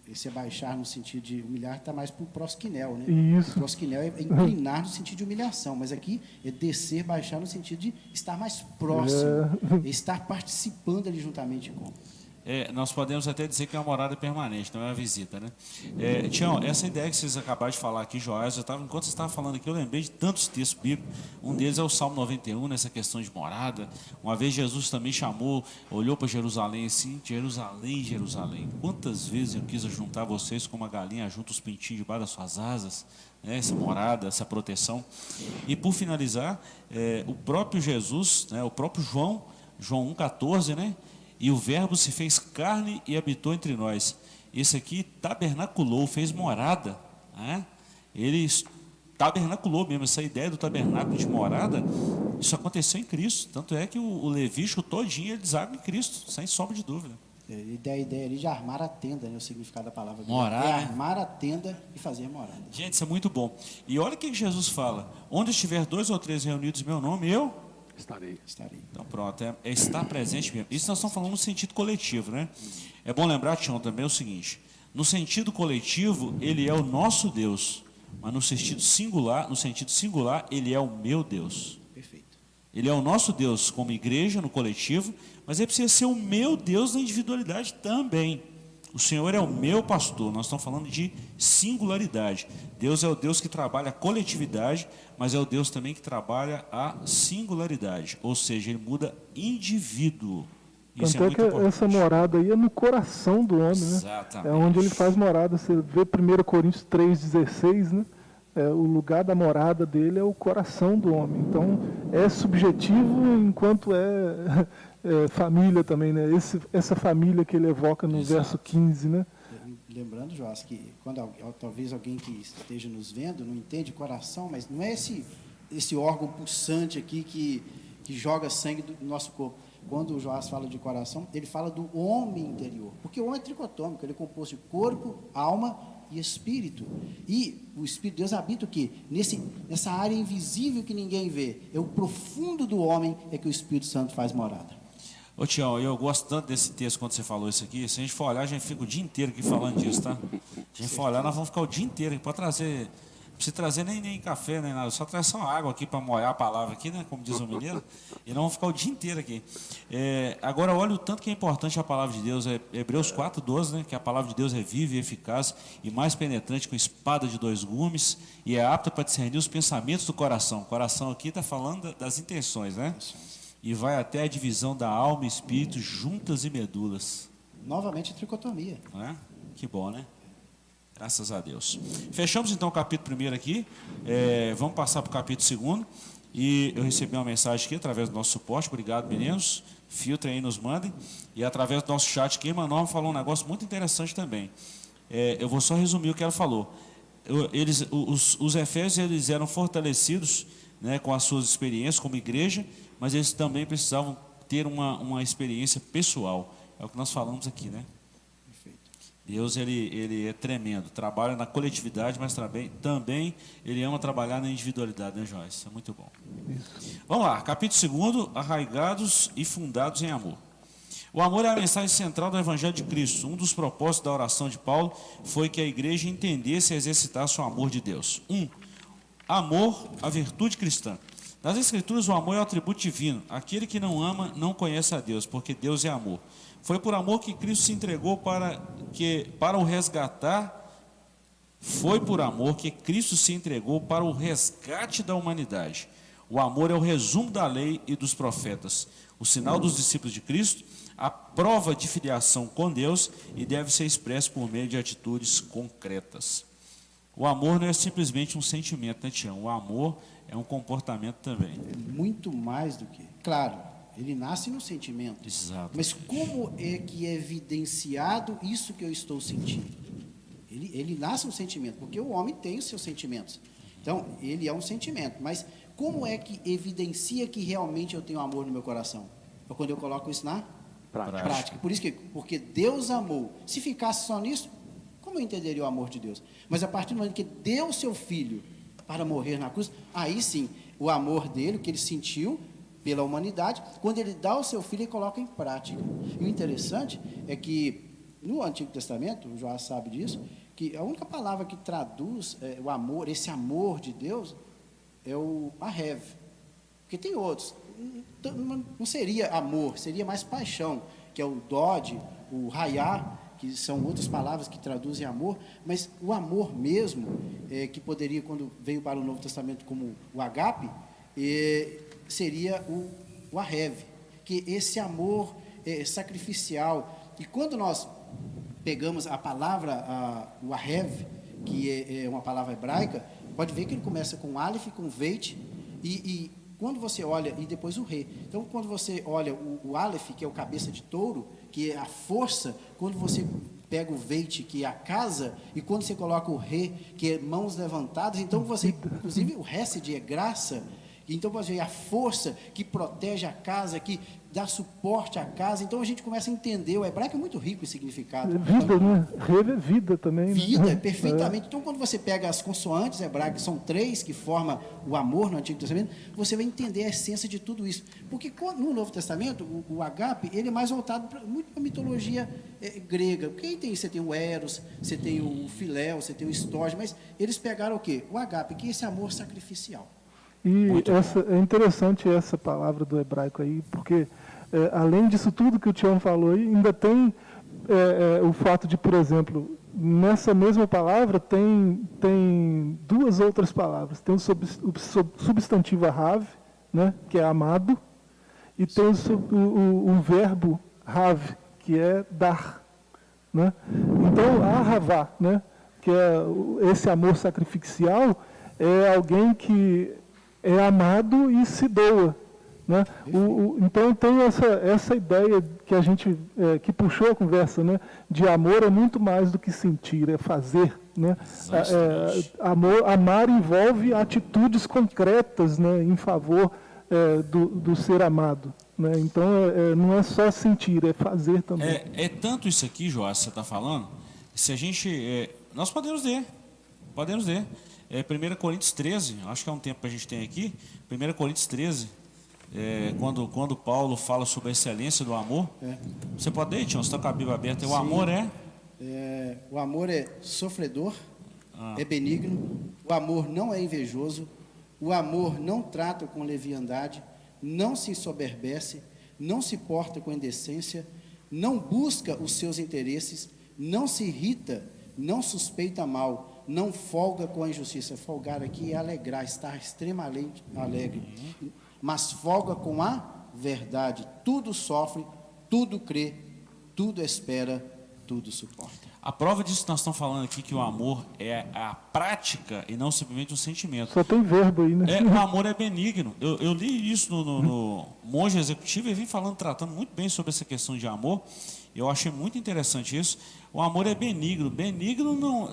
esse abaixar no sentido de humilhar está mais para o prosquinel, né? Isso. O prosquinel é inclinar no sentido de humilhação, mas aqui é descer, baixar no sentido de estar mais próximo, é estar participando ali juntamente com. Nós podemos até dizer que é uma morada permanente, não é uma visita, né? Tião, essa ideia que vocês acabaram de falar aqui, Joás, enquanto você estava falando aqui, eu lembrei de tantos textos bíblicos. Um deles é o Salmo 91, nessa questão de morada. Uma vez Jesus também olhou para Jerusalém assim: Jerusalém, Jerusalém, quantas vezes eu quis juntar vocês como uma galinha junta os pintinhos debaixo das suas asas, né? Essa morada, essa proteção. E por finalizar, o próprio Jesus, né? O próprio João 1,14, né? E o verbo se fez carne e habitou entre nós. Esse aqui tabernaculou, fez morada, né? Ele tabernaculou mesmo, essa ideia do tabernáculo de morada, isso aconteceu em Cristo. Tanto é que o Levítico todinho ele deságua em Cristo, sem sombra de dúvida. Ele dá a ideia ali de armar a tenda, né? O significado da palavra. Morar, é né? armar a tenda e fazer morada. Gente, isso é muito bom. E olha o que Jesus fala: onde estiver 2 ou 3 reunidos em meu nome, eu Estarei. Estarei. Então pronto, é estar presente mesmo. Isso nós estamos falando no sentido coletivo, né? É bom lembrar, Tião, também o seguinte: no sentido coletivo, ele é o nosso Deus, mas no sentido singular, ele é o meu Deus. Perfeito. Ele é o nosso Deus como igreja, no coletivo, mas ele precisa ser o meu Deus na individualidade também. O Senhor é o meu pastor, nós estamos falando de singularidade. Deus é o Deus que trabalha a coletividade, mas é o Deus também que trabalha a singularidade, ou seja, ele muda indivíduo. Isso Tanto é é muito que importante. essa morada aí é no coração do homem, né? Exatamente. É onde ele faz morada. Você vê 1 Coríntios 3,16, né? O lugar da morada dele é o coração do homem. Então, é subjetivo enquanto é família também, né? Essa família que ele evoca no Exato. verso 15, né? Lembrando, Joás, que quando talvez alguém que esteja nos vendo não entende coração, mas não é esse órgão pulsante aqui que joga sangue do nosso corpo. Quando o Joás fala de coração, ele fala do homem interior, porque o homem é tricotômico, ele é composto de corpo, alma e espírito. E o Espírito de Deus habita o quê? Nessa área invisível que ninguém vê. É o profundo do homem é que o Espírito Santo faz morada. Ô Tião, eu gosto tanto desse texto quando você falou isso aqui. Se a gente for olhar, a gente fica o dia inteiro aqui falando disso, tá? Se a gente for olhar, nós vamos ficar o dia inteiro aqui. Pode trazer, não precisa trazer nem café, nem nada. Só traz só água aqui para molhar a palavra aqui, né? Como diz o mineiro. E nós vamos ficar o dia inteiro aqui. Agora, olha o tanto que é importante a palavra de Deus. É Hebreus 4,12, né? Que a palavra de Deus é viva e eficaz e mais penetrante que uma espada de 2 gumes e é apta para discernir os pensamentos do coração. O coração aqui está falando das intenções, né? E vai até a divisão da alma e espírito, juntas e medulas. Novamente, tricotomia. Não é? Que bom, né? Graças a Deus. Fechamos então o capítulo 1 aqui. Vamos passar para o capítulo 2. E eu recebi uma mensagem aqui através do nosso suporte. Obrigado, meninos. Filtrem aí, nos mandem. E através do nosso chat aqui, Emanuel falou um negócio muito interessante também. Eu vou só resumir o que ela falou. Os Efésios eles eram fortalecidos, né, com as suas experiências como igreja, mas eles também precisavam ter uma experiência pessoal. É o que nós falamos aqui, né? Perfeito. Deus ele é tremendo, trabalha na coletividade, mas também ele ama trabalhar na individualidade, né, Joyce? Isso é muito bom. Isso. Vamos lá, capítulo 2, arraigados e fundados em amor. O amor é a mensagem central do Evangelho de Cristo. Um dos propósitos da oração de Paulo foi que a igreja entendesse e exercitasse o amor de Deus. Amor, a virtude cristã. Nas Escrituras, o amor é o atributo divino. Aquele que não ama não conhece a Deus, porque Deus é amor. Foi por amor que Cristo se entregou para o resgatar. Foi por amor que Cristo se entregou para o resgate da humanidade. O amor é o resumo da lei e dos profetas, o sinal dos discípulos de Cristo, a prova de filiação com Deus e deve ser expresso por meio de atitudes concretas. O amor não é simplesmente um sentimento, né, Tião? O amor é um comportamento também. Muito mais do que... Claro, ele nasce no sentimento. Exato. Mas como é que é evidenciado isso que eu estou sentindo? Ele nasce no sentimento, porque o homem tem os seus sentimentos. Então, ele é um sentimento. Mas como é que evidencia que realmente eu tenho amor no meu coração? É quando eu coloco isso na prática. Porque Deus amou. Se ficasse só nisso, como eu entenderia o amor de Deus? Mas a partir do momento que deu o seu filho para morrer na cruz, aí sim, o amor dele, o que ele sentiu pela humanidade, quando ele dá o seu filho, ele coloca em prática. E o interessante é que, no Antigo Testamento, o Joás sabe disso, que a única palavra que traduz o amor, esse amor de Deus, é o ahev. Porque tem outros. Não seria amor, seria mais paixão, que é o dod, o raiá, que são outras palavras que traduzem amor, mas o amor mesmo, que poderia, quando veio para o Novo Testamento como o agape, seria o ahev, que esse amor sacrificial. E quando nós pegamos a palavra, o ahev, que é uma palavra hebraica, pode ver que ele começa com alef, com veit, e quando você olha, e depois o Re. Então, quando você olha o Aleph, que é o cabeça de touro, que é a força, quando você pega o Veit, que é a casa, e quando você coloca o Re, que é mãos levantadas, então você, inclusive o Hesed é graça, então você vê a força que protege a casa, que dá suporte à casa. Então a gente começa a entender, o hebraico é muito rico em significado. Vida, né? Re é vida também. Vida, né? perfeitamente. Então, quando você pega as consoantes hebraicas, são 3 que formam o amor no Antigo Testamento, você vai entender a essência de tudo isso. Porque no Novo Testamento, o agape, ele é mais voltado muito para a mitologia grega. Porque aí você tem o Eros, você tem o Filéu, você tem o Estorge, mas eles pegaram o quê? O agape, que é esse amor sacrificial. E é interessante essa palavra do hebraico aí, porque além disso tudo que o Tião falou aí, ainda tem o fato de, por exemplo, nessa mesma palavra tem duas outras palavras. Tem o substantivo ahav, né, que é amado, e tem o verbo hav, que é dar. Né? Então, ahavá, né, que é esse amor sacrificial, é alguém que é amado e se doa. Né? Então tem essa ideia que a gente que puxou a conversa, né? De amor é muito mais do que sentir, é fazer. Né? Amar envolve atitudes concretas, né? Em favor do ser amado. Né? Então não é só sentir, é fazer também. É tanto isso aqui, Joás, você está falando, se a gente... nós podemos ler. 1 Coríntios 13, acho que é um tempo que a gente tem aqui, 1 Coríntios 13, quando Paulo fala sobre a excelência do amor, você pode ler, Tião, você está com a Bíblia aberta, o amor o amor é sofredor, é benigno, o amor não é invejoso, o amor não trata com leviandade, não se ensoberbece, não se porta com indecência, não busca os seus interesses, não se irrita, não suspeita mal, não folga com a injustiça. Folgar aqui é alegrar, estar extremamente alegre. Mas folga com a verdade. Tudo sofre, tudo crê, tudo espera, tudo suporta. A prova disso que nós estamos falando aqui, que o amor é a prática e não simplesmente um sentimento. Só tem verbo aí, né? O amor é benigno. Eu li isso no Monge Executivo e vim tratando muito bem sobre essa questão de amor. Eu achei muito interessante isso. O amor é benigno.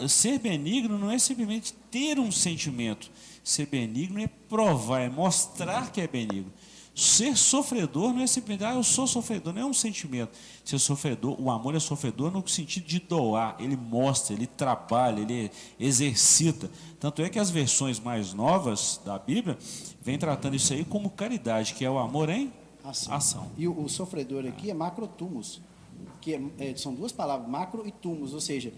Ser benigno não é simplesmente ter um sentimento. Ser benigno é provar, é mostrar que é benigno. Ser sofredor não é simplesmente, eu sou sofredor, não é um sentimento. Ser sofredor, o amor é sofredor no sentido de doar. Ele mostra, ele trabalha, ele exercita. Tanto é que as versões mais novas da Bíblia vêm tratando isso aí como caridade, que é o amor em ação. E o sofredor aqui é macrotumus, que são duas palavras, macro e tumus, ou seja,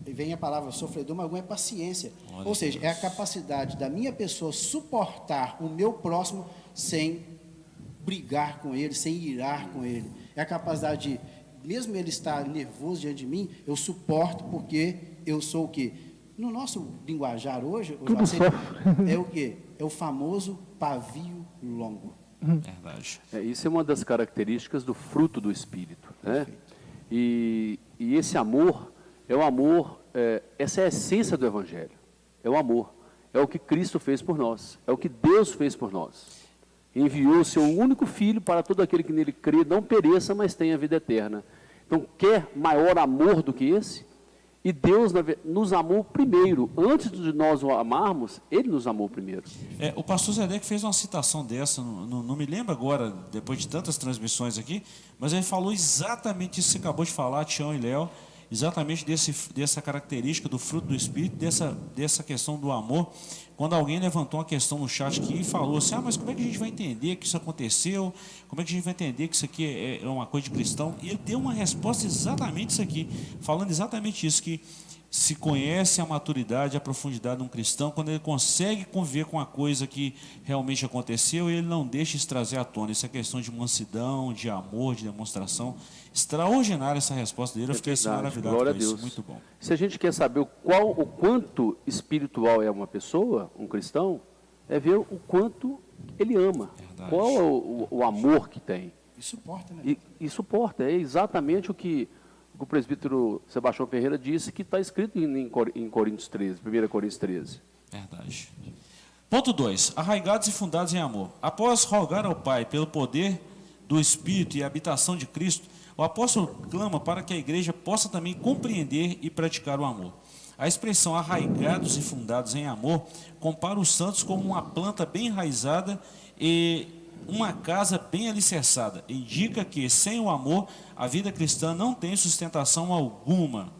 vem a palavra sofredor, mas é paciência. Ou seja, é a capacidade da minha pessoa suportar o meu próximo sem brigar com ele, sem irar com ele. É a capacidade de, mesmo ele estar nervoso diante de mim, eu suporto porque eu sou o quê? No nosso linguajar hoje, é o quê? É o famoso pavio longo. Verdade. Isso é uma das características do fruto do Espírito. Né? E esse amor é o amor, essa é a essência do Evangelho. É o amor. É o que Cristo fez por nós. É o que Deus fez por nós. Enviou o seu único Filho para todo aquele que nele crê, não pereça, mas tenha vida eterna. Então, quer maior amor do que esse? E Deus nos amou primeiro. Antes de nós o amarmos, Ele nos amou primeiro. O pastor Zedek fez uma citação dessa, não me lembro agora, depois de tantas transmissões aqui, mas ele falou exatamente isso que você acabou de falar, Tião e Léo, exatamente dessa característica do fruto do Espírito, dessa questão do amor. Quando alguém levantou uma questão no chat aqui e falou assim, mas como é que a gente vai entender que isso aconteceu? Como é que a gente vai entender que isso aqui é uma coisa de cristão? E ele deu uma resposta exatamente isso aqui, falando exatamente isso, que se conhece a maturidade, a profundidade de um cristão, quando ele consegue conviver com a coisa que realmente aconteceu, ele não deixa isso trazer à tona. Isso é questão de mansidão, de amor, de demonstração. Extraordinária essa resposta dele, eu fiquei maravilhado com isso, muito bom. Se a gente quer saber o quanto espiritual é uma pessoa, um cristão, é ver o quanto ele ama. Verdade. Qual é o amor que tem. E suporta, né? E suporta, é exatamente o que o presbítero Sebastião Ferreira disse, que está escrito em Coríntios 13, 1 Coríntios 13. Verdade. Ponto 2. Arraigados e fundados em amor. Após rogar ao Pai pelo poder do Espírito e a habitação de Cristo, o apóstolo clama para que a igreja possa também compreender e praticar o amor. A expressão arraigados e fundados em amor compara os santos como uma planta bem enraizada e uma casa bem alicerçada. Indica que, sem o amor, a vida cristã não tem sustentação alguma.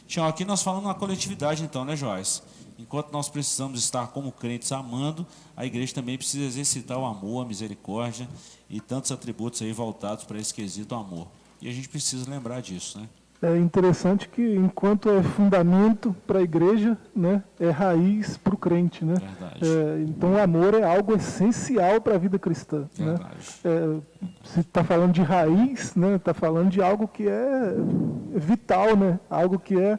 Tião, aqui nós falamos na coletividade então, né, Joás? Enquanto nós precisamos estar como crentes amando, a igreja também precisa exercitar o amor, a misericórdia e tantos atributos aí voltados para esse quesito amor. E a gente precisa lembrar disso, né? É interessante que, enquanto é fundamento para a igreja, né, é raiz para o crente, né? Verdade. Então, o amor é algo essencial para a vida cristã. Verdade. Né? Se está falando de raiz, né, está falando de algo que é vital, né? Algo que é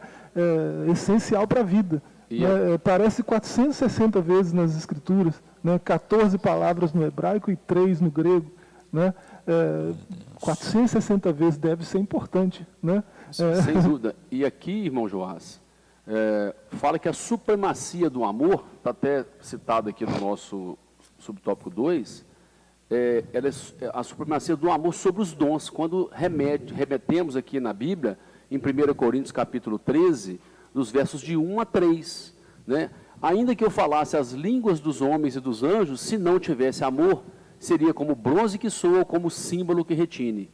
essencial para a vida. Né? Aparece 460 vezes nas Escrituras, né? 14 palavras no hebraico e 3 no grego. Né? 460 vezes deve ser importante, né? Sem dúvida. E aqui, irmão Joás, fala que a supremacia do amor, está até citado aqui no nosso subtópico 2, a supremacia do amor sobre os dons. Quando remetemos aqui na Bíblia, em 1 Coríntios capítulo 13, dos versos de 1 a 3, né? Ainda que eu falasse as línguas dos homens e dos anjos, se não tivesse amor, seria como bronze que soa ou como símbolo que retine.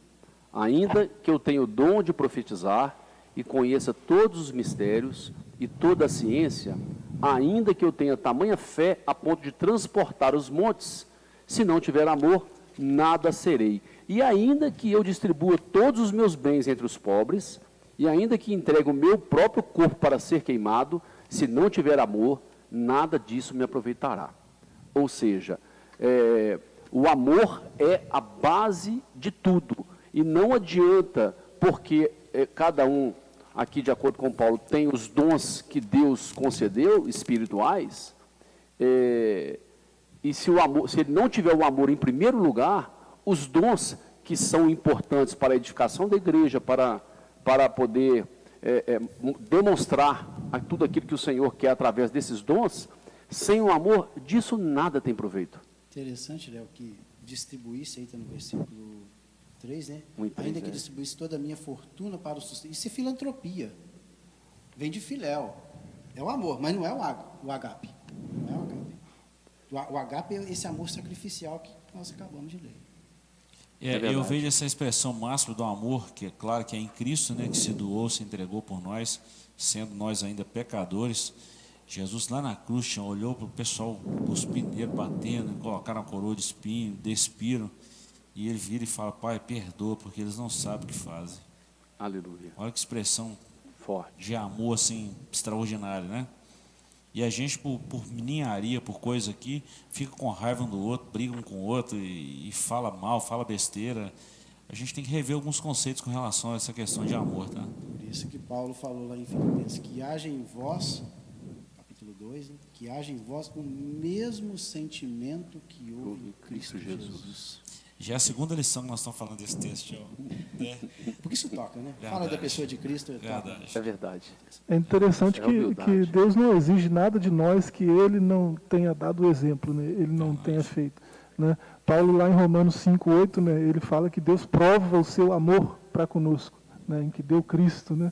Ainda que eu tenha o dom de profetizar e conheça todos os mistérios e toda a ciência, ainda que eu tenha tamanha fé a ponto de transportar os montes, se não tiver amor, nada serei. E ainda que eu distribua todos os meus bens entre os pobres, e ainda que entregue o meu próprio corpo para ser queimado, se não tiver amor, nada disso me aproveitará. Ou seja, o amor é a base de tudo. E não adianta, porque cada um, aqui de acordo com Paulo, tem os dons que Deus concedeu, espirituais, e se ele não tiver o amor em primeiro lugar, os dons que são importantes para a edificação da igreja, para poder demonstrar tudo aquilo que o Senhor quer através desses dons, sem o amor, disso nada tem proveito. Interessante, Léo, que distribuísse, aí está no versículo 3, né? Muito Ainda bem, que distribuísse toda a minha fortuna para o sustento. Isso é filantropia. Vem de filéu. É o amor, mas não é o agape. Não é o agape. O agape é esse amor sacrificial que nós acabamos de ler. Eu vejo essa expressão máxima do amor, que é claro que é em Cristo, né, que se doou, se entregou por nós, sendo nós ainda pecadores. Jesus lá na cruz olhou para o pessoal, os pineiros batendo, colocaram a coroa de espinho, despiram, e ele vira e fala: Pai, perdoa, porque eles não sabem o que fazem. Aleluia. Olha que expressão Forte. de amor assim, extraordinária, né? E a gente, por ninharia, por coisa aqui, fica com raiva um do outro, briga um com o outro e fala mal, fala besteira. A gente tem que rever alguns conceitos com relação a essa questão de amor, tá? Por isso que Paulo falou lá em Filipenses, que haja em vós, capítulo 2, né, que haja em vós o mesmo sentimento que houve em Cristo Jesus. Já é a segunda lição que nós estamos falando desse texto, né? Porque isso toca, né? Verdade. Fala da pessoa de Cristo, toca. Verdade. É verdade. É interessante que Deus não exige nada de nós que Ele não tenha dado o exemplo, né? Ele não tenha feito. Né? Paulo, lá em Romanos 5:8, né, ele fala que Deus prova o seu amor para conosco, né, em que deu Cristo. Né?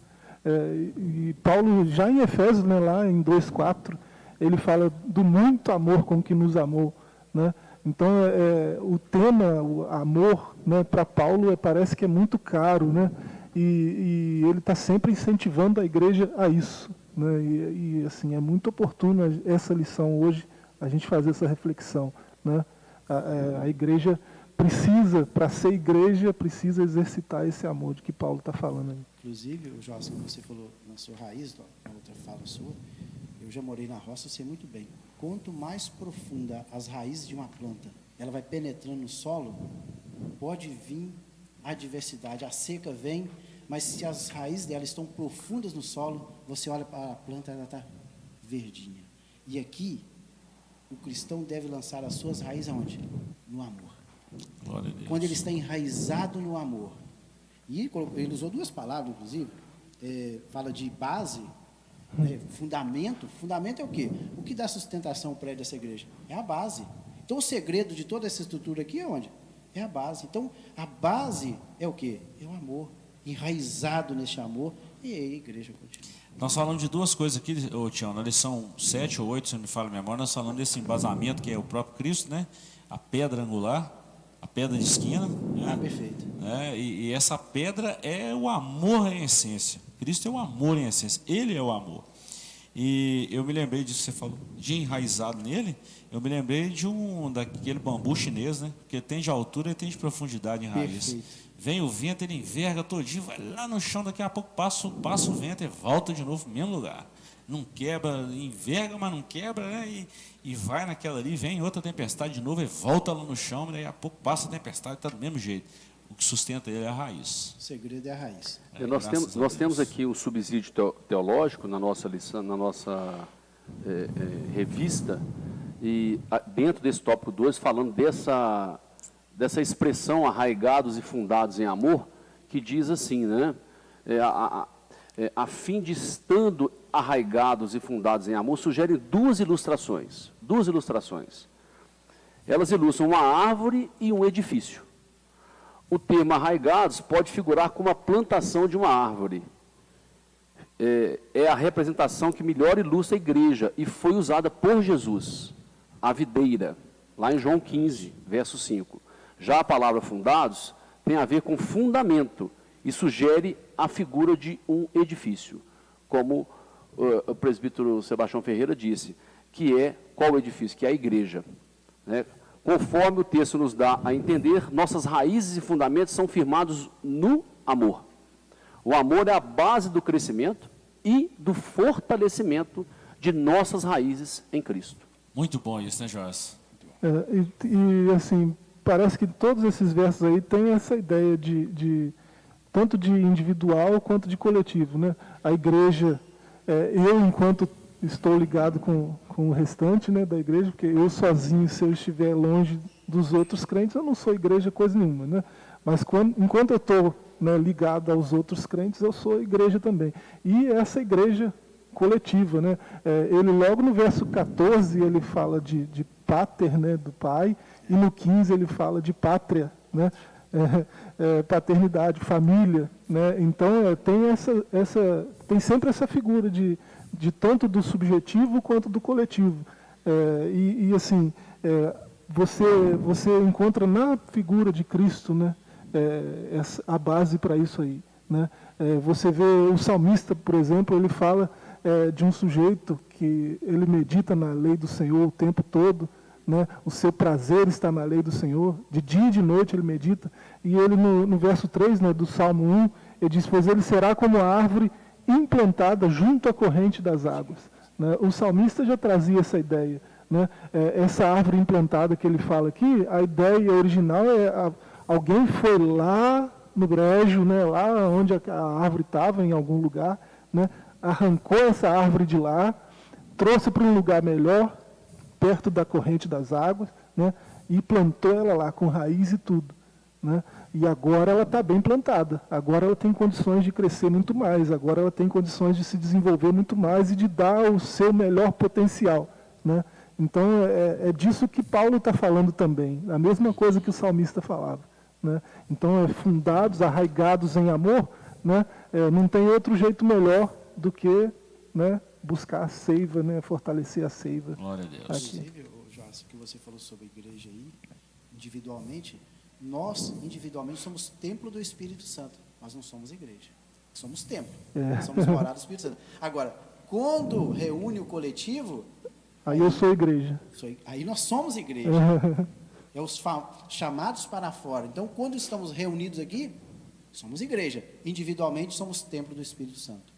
E Paulo, já em Efésios, né, lá em 2:4, ele fala do muito amor com que nos amou. Né? Então, o tema, o amor, né, para Paulo, parece que é muito caro, né? E ele está sempre incentivando a igreja a isso. Né? E assim, é muito oportuna essa lição hoje, a gente fazer essa reflexão. Né? A igreja precisa, para ser igreja, precisa exercitar esse amor de que Paulo está falando aí. Inclusive, o Jorge, como você falou na sua raiz, na outra fala sua, eu já morei na roça, sei muito bem. Quanto mais profunda as raízes de uma planta, ela vai penetrando no solo, pode vir a adversidade, a seca vem, mas se as raízes dela estão profundas no solo, você olha para a planta, ela está verdinha. E aqui, o cristão deve lançar as suas raízes aonde? No amor. Glória a Deus. Quando ele está enraizado no amor. E ele usou duas palavras, inclusive, fala de base, Fundamento é o quê? O que dá sustentação ao prédio dessa igreja? É a base. Então, o segredo de toda essa estrutura aqui é onde? É a base. Então, a base é o quê? É o amor. Enraizado nesse amor, e aí a igreja continua. Nós falamos de duas coisas aqui, Tião, na lição 7 ou 8, se não me falha a memória, nós falamos desse embasamento que é o próprio Cristo, né? A pedra angular, a pedra de esquina. Né? Perfeito. E essa pedra é o amor em essência. Cristo é o amor em essência, Ele é o amor. E eu me lembrei disso que você falou, de enraizado nele, eu me lembrei daquele bambu chinês, né? Porque tem de altura e tem de profundidade em raiz. Perfeito. Vem o vento, ele enverga todinho, vai lá no chão, daqui a pouco passa o vento e volta de novo no mesmo lugar. Não quebra, enverga, mas não quebra, né? E vai naquela ali, vem outra tempestade de novo e volta lá no chão, e daí a pouco passa a tempestade e está do mesmo jeito. O que sustenta ele é a raiz. O segredo é a raiz. Nós temos aqui um subsídio teológico na nossa lição, na nossa revista, e dentro desse tópico 2, falando dessa expressão arraigados e fundados em amor, que diz assim, né? A fim de estando arraigados e fundados em amor, sugere duas ilustrações. Elas ilustram uma árvore e um edifício. O termo arraigados pode figurar como a plantação de uma árvore. É a representação que melhor ilustra a igreja e foi usada por Jesus, a videira, lá em João 15, verso 5. Já a palavra fundados tem a ver com fundamento e sugere a figura de um edifício, como o presbítero Sebastião Ferreira disse, que é qual edifício? Que é a igreja, né? Conforme o texto nos dá a entender, nossas raízes e fundamentos são firmados no amor. O amor é a base do crescimento e do fortalecimento de nossas raízes em Cristo. Muito bom isso, né, Joás? Assim, parece que todos esses versos aí têm essa ideia tanto de individual quanto de coletivo, né? A igreja, eu enquanto estou ligado com o restante, né, da igreja, porque eu sozinho, se eu estiver longe dos outros crentes, eu não sou igreja coisa nenhuma, né? Mas enquanto eu estou, né, ligado aos outros crentes, eu sou igreja também. E essa igreja coletiva, né? Ele logo no verso 14 ele fala de pater, né, do pai, e no 15 ele fala de pátria, né? Paternidade, família, né? Então tem sempre essa figura de tanto do subjetivo quanto do coletivo. Assim, você encontra na figura de Cristo, né, a base para isso aí, né? Você vê o salmista, por exemplo, ele fala de um sujeito que ele medita na lei do Senhor o tempo todo, né? O seu prazer está na lei do Senhor, de dia e de noite ele medita, e ele no verso 3, né, do Salmo 1, ele diz, pois ele será como a árvore implantada junto à corrente das águas, né? O salmista já trazia essa ideia, né? Essa árvore implantada que ele fala aqui, a ideia original alguém foi lá no brejo, né, lá onde a árvore estava, em algum lugar, né, arrancou essa árvore de lá, trouxe para um lugar melhor, perto da corrente das águas, né, e plantou ela lá com raiz e tudo, né? E agora ela está bem plantada, agora ela tem condições de crescer muito mais, agora ela tem condições de se desenvolver muito mais e de dar o seu melhor potencial, né? Então é disso que Paulo está falando também, a mesma coisa que o salmista falava, né? Então fundados, arraigados em amor, né? Não tem outro jeito melhor do que, né, buscar a seiva, né, fortalecer a seiva. Glória a Deus. Inclusive, Joás, o que você falou sobre a igreja aí, individualmente, nós individualmente somos templo do Espírito Santo, nós não somos igreja, somos templo, somos morada do Espírito Santo. Agora, quando reúne o coletivo, aí eu sou igreja. Aí nós somos igreja. É os chamados para fora. Então, quando estamos reunidos aqui, somos igreja. Individualmente, somos templo do Espírito Santo.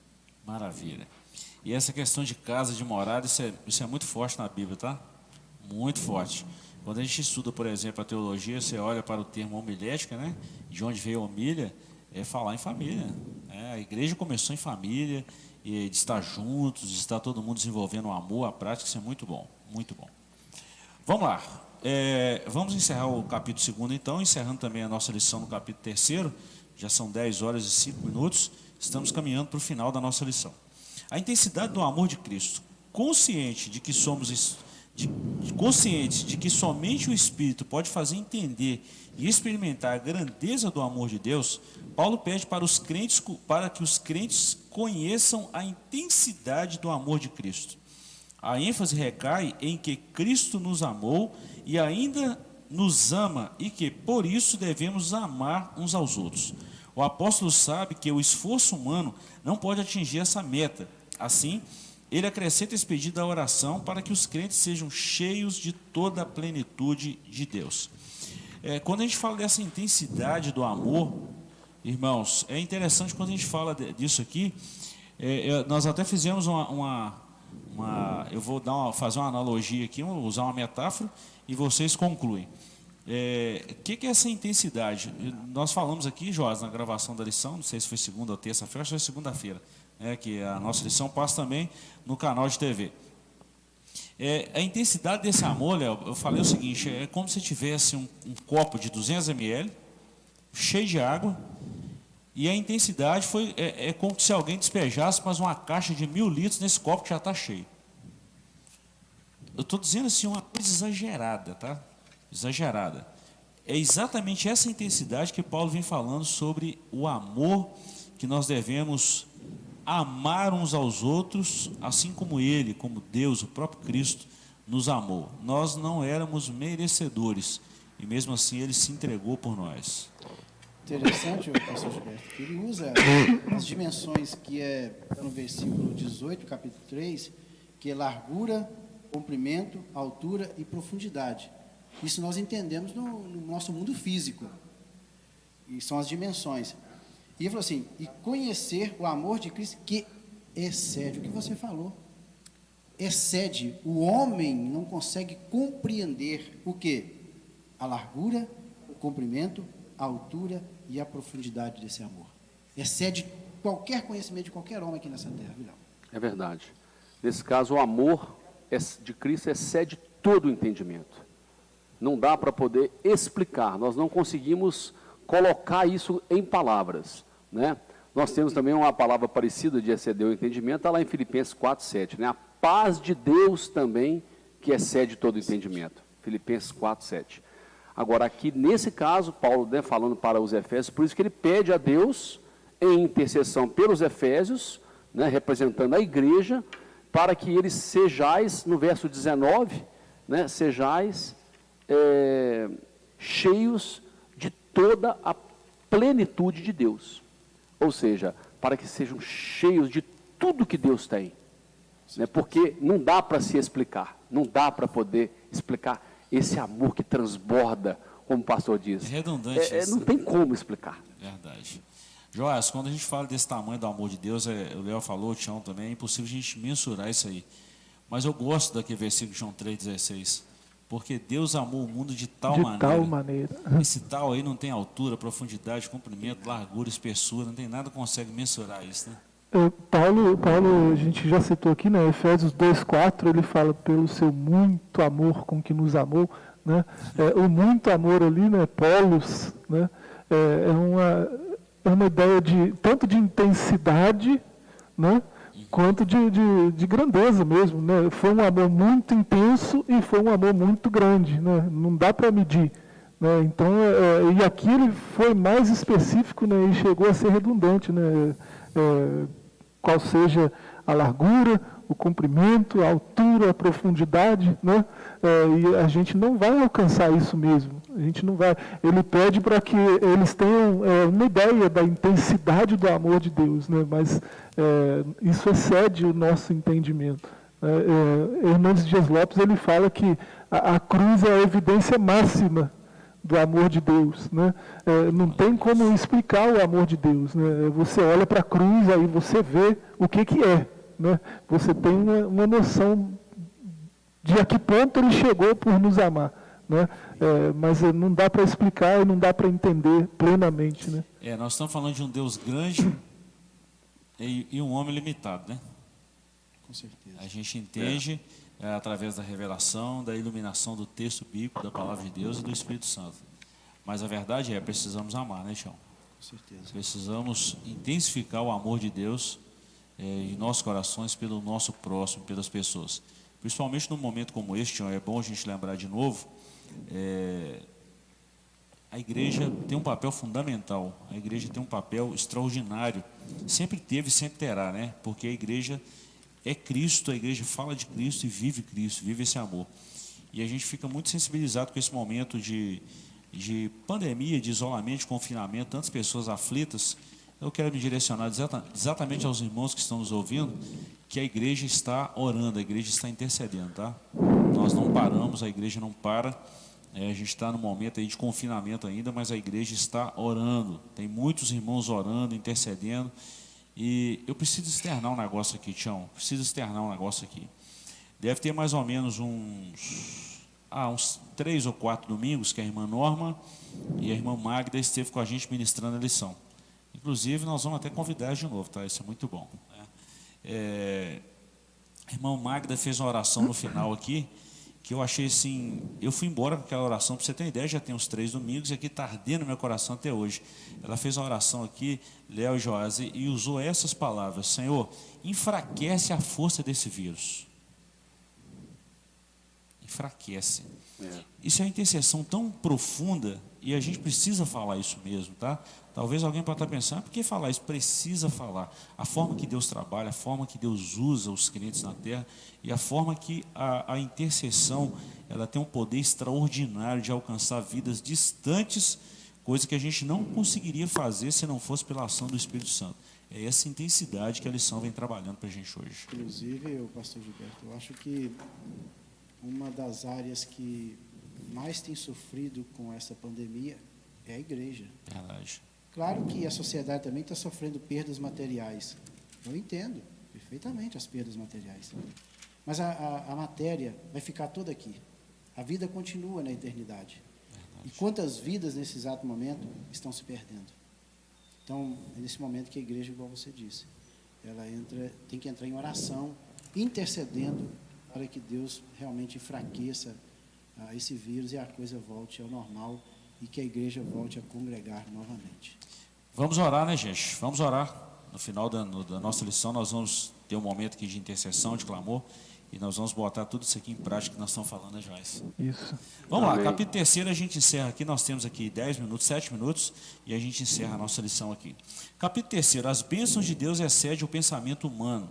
Maravilha. E essa questão de casa, de morada, isso é muito forte na Bíblia, tá? Muito forte. Quando a gente estuda, por exemplo, a teologia, você olha para o termo homilética, né? De onde veio a homília, é falar em família. A igreja começou em família, e de estar juntos, de estar todo mundo desenvolvendo o amor, a prática, isso é muito bom, muito bom. Vamos lá. Vamos encerrar o capítulo 2, então, encerrando também a nossa lição no capítulo 3. Já são 10 horas e 5 minutos, estamos caminhando para o final da nossa lição. A intensidade do amor de Cristo, conscientes de que somente o Espírito pode fazer entender e experimentar a grandeza do amor de Deus, Paulo pede para que os crentes conheçam a intensidade do amor de Cristo. A ênfase recai em que Cristo nos amou e ainda nos ama e que, por isso, devemos amar uns aos outros. O apóstolo sabe que o esforço humano não pode atingir essa meta. Assim, ele acrescenta esse pedido à oração para que os crentes sejam cheios de toda a plenitude de Deus. Quando a gente fala dessa intensidade do amor, irmãos, é interessante quando a gente fala disso aqui. Nós até fizemos eu vou fazer uma analogia aqui, vou usar uma metáfora e vocês concluem. O que é essa intensidade? Nós falamos aqui, Joás, na gravação da lição, não sei se foi segunda ou terça-feira, acho que foi segunda-feira, que a nossa lição passa também no canal de TV. A intensidade desse amor, Léo, eu falei o seguinte, é como se tivesse um copo de 200 ml, cheio de água, e a intensidade é como se alguém despejasse mais uma caixa de 1000 litros nesse copo que já está cheio. Eu estou dizendo assim, uma coisa exagerada, tá? Exagerada. É exatamente essa intensidade que Paulo vem falando sobre o amor que nós devemos amar uns aos outros, assim como Ele, como Deus, o próprio Cristo, nos amou. Nós não éramos merecedores, e mesmo assim Ele se entregou por nós. Interessante, o pastor Gilberto, que ele usa as dimensões que no versículo 18, capítulo 3, que é largura, comprimento, altura e profundidade. Isso nós entendemos no nosso mundo físico, e são as dimensões. E ele falou assim, e conhecer o amor de Cristo, que excede o que você falou. Excede. O homem não consegue compreender o quê? A largura, o comprimento, a altura e a profundidade desse amor. Excede qualquer conhecimento de qualquer homem aqui nessa terra, Vilão. É verdade. Nesse caso, o amor de Cristo excede todo o entendimento. Não dá para poder explicar, nós não conseguimos colocar isso em palavras, né? Nós temos também uma palavra parecida de exceder o entendimento, está lá em Filipenses 4:7, né? A paz de Deus também, que excede todo o entendimento. Filipenses 4:7. Agora, aqui, nesse caso, Paulo, né, falando para os Efésios, por isso que ele pede a Deus, em intercessão pelos Efésios, né, representando a igreja, para que eles sejais, no verso 19, né, sejais cheios de toda a plenitude de Deus. Ou seja, para que sejam cheios de tudo que Deus tem. Né, porque não dá para se explicar, não dá para poder explicar esse amor que transborda, como o pastor diz. É redundante isso. Não tem como explicar. Verdade. Joás, quando a gente fala desse tamanho do amor de Deus, o Léo falou, o Tião também, é impossível a gente mensurar isso aí. Mas eu gosto daquele versículo de João 3,16. Porque Deus amou o mundo de tal maneira. Esse tal aí não tem altura, profundidade, comprimento, largura, espessura, não tem nada que consegue mensurar isso, né? Paulo, a gente já citou aqui, né, Efésios 2,4, ele fala pelo seu muito amor com que nos amou, né? O muito amor ali, né, polos, né, é uma ideia tanto de intensidade, né, quanto de grandeza mesmo, né? Foi um amor muito intenso e foi um amor muito grande, né? Não dá para medir, né? Então, e aqui ele foi mais específico, né? E chegou a ser redundante, né? Qual seja a largura, o comprimento, a altura, a profundidade, né? E a gente não vai alcançar isso mesmo. A gente não vai. Ele pede para que eles tenham uma ideia da intensidade do amor de Deus, né? Mas isso excede o nosso entendimento. Hernandes Dias Lopes, ele fala que a cruz é a evidência máxima do amor de Deus, né? Não tem como explicar o amor de Deus, né? Você olha para a cruz, aí você vê o que é, né? Você tem uma noção de a que ponto ele chegou por nos amar, né? Mas não dá para explicar e não dá para entender plenamente, né? Nós estamos falando de um Deus grande e um homem limitado, né? Com certeza. A gente entende através da revelação, da iluminação do texto bíblico, da palavra de Deus e do Espírito Santo. Mas a verdade precisamos amar, né, Tião? Com certeza. Precisamos intensificar o amor de Deus em nossos corações pelo nosso próximo, pelas pessoas. Principalmente num momento como este, é bom a gente lembrar de novo, a igreja tem um papel fundamental, a igreja tem um papel extraordinário, sempre teve e sempre terá, né? Porque a igreja é Cristo, a igreja fala de Cristo e vive Cristo, vive esse amor. E a gente fica muito sensibilizado com esse momento de pandemia, de isolamento, de confinamento, tantas pessoas aflitas. Eu quero me direcionar exatamente aos irmãos que estão nos ouvindo, que a igreja está orando, a igreja está intercedendo, tá? Nós não paramos, a igreja não para, a gente está no momento aí de confinamento ainda, mas a igreja está orando, tem muitos irmãos orando, intercedendo, e eu preciso externar um negócio aqui, Tião, preciso externar um negócio aqui. Deve ter mais ou menos uns 3 ou 4 domingos que a irmã Norma e a irmã Magda esteve com a gente ministrando a lição. Inclusive, nós vamos até convidar de novo, tá? Isso é muito bom. A irmã Magda fez uma oração no final aqui, que eu achei assim, eu fui embora com aquela oração, para você ter uma ideia, já tem uns 3 domingos, e aqui está ardendo no meu coração até hoje. Ela fez uma oração aqui, Léo e Joás, e usou essas palavras: Senhor, enfraquece a força desse vírus. Enfraquece. Isso é uma intercessão tão profunda, e a gente precisa falar isso mesmo, tá? Talvez alguém possa estar pensando, por que falar isso? Precisa falar. A forma que Deus trabalha, a forma que Deus usa os crentes na terra, e a forma que a intercessão, ela tem um poder extraordinário de alcançar vidas distantes, coisa que a gente não conseguiria fazer se não fosse pela ação do Espírito Santo. É essa intensidade que a lição vem trabalhando para a gente hoje. Inclusive, pastor Gilberto, eu acho que uma das áreas que mais tem sofrido com essa pandemia é a igreja. Verdade. Claro que a sociedade também está sofrendo perdas materiais. Eu entendo perfeitamente as perdas materiais. Mas a matéria vai ficar toda aqui. A vida continua na eternidade. Verdade. E quantas vidas nesse exato momento estão se perdendo? Então, é nesse momento que a igreja, igual você disse, ela tem que entrar em oração, intercedendo para que Deus realmente enfraqueça esse vírus e a coisa volte ao normal e que a igreja volte a congregar novamente. Vamos orar, né, gente? Vamos orar. No final da nossa lição, nós vamos ter um momento aqui de intercessão, de clamor, e nós vamos botar tudo isso aqui em prática que nós estamos falando, né, Joás? Isso. Vamos lá, capítulo 3 a gente encerra aqui, nós temos aqui 10 minutos, 7 minutos, e a gente encerra a nossa lição aqui. Capítulo 3, as bênçãos de Deus excedem o pensamento humano.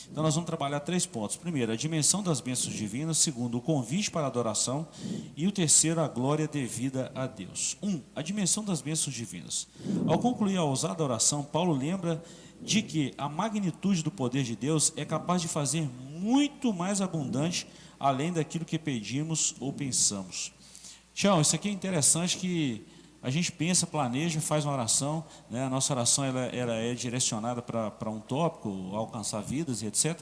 Então nós vamos trabalhar 3 pontos. Primeiro, a dimensão das bênçãos divinas. Segundo, o convite para a adoração. E o terceiro, a glória devida a Deus. 1. A dimensão das bênçãos divinas. Ao concluir a ousada oração, Paulo lembra de que a magnitude do poder de Deus é capaz de fazer muito mais abundante além daquilo que pedimos ou pensamos. Tião, isso aqui é interessante, que a gente pensa, planeja, faz uma oração, né? A nossa oração ela é direcionada para um tópico, alcançar vidas e etc.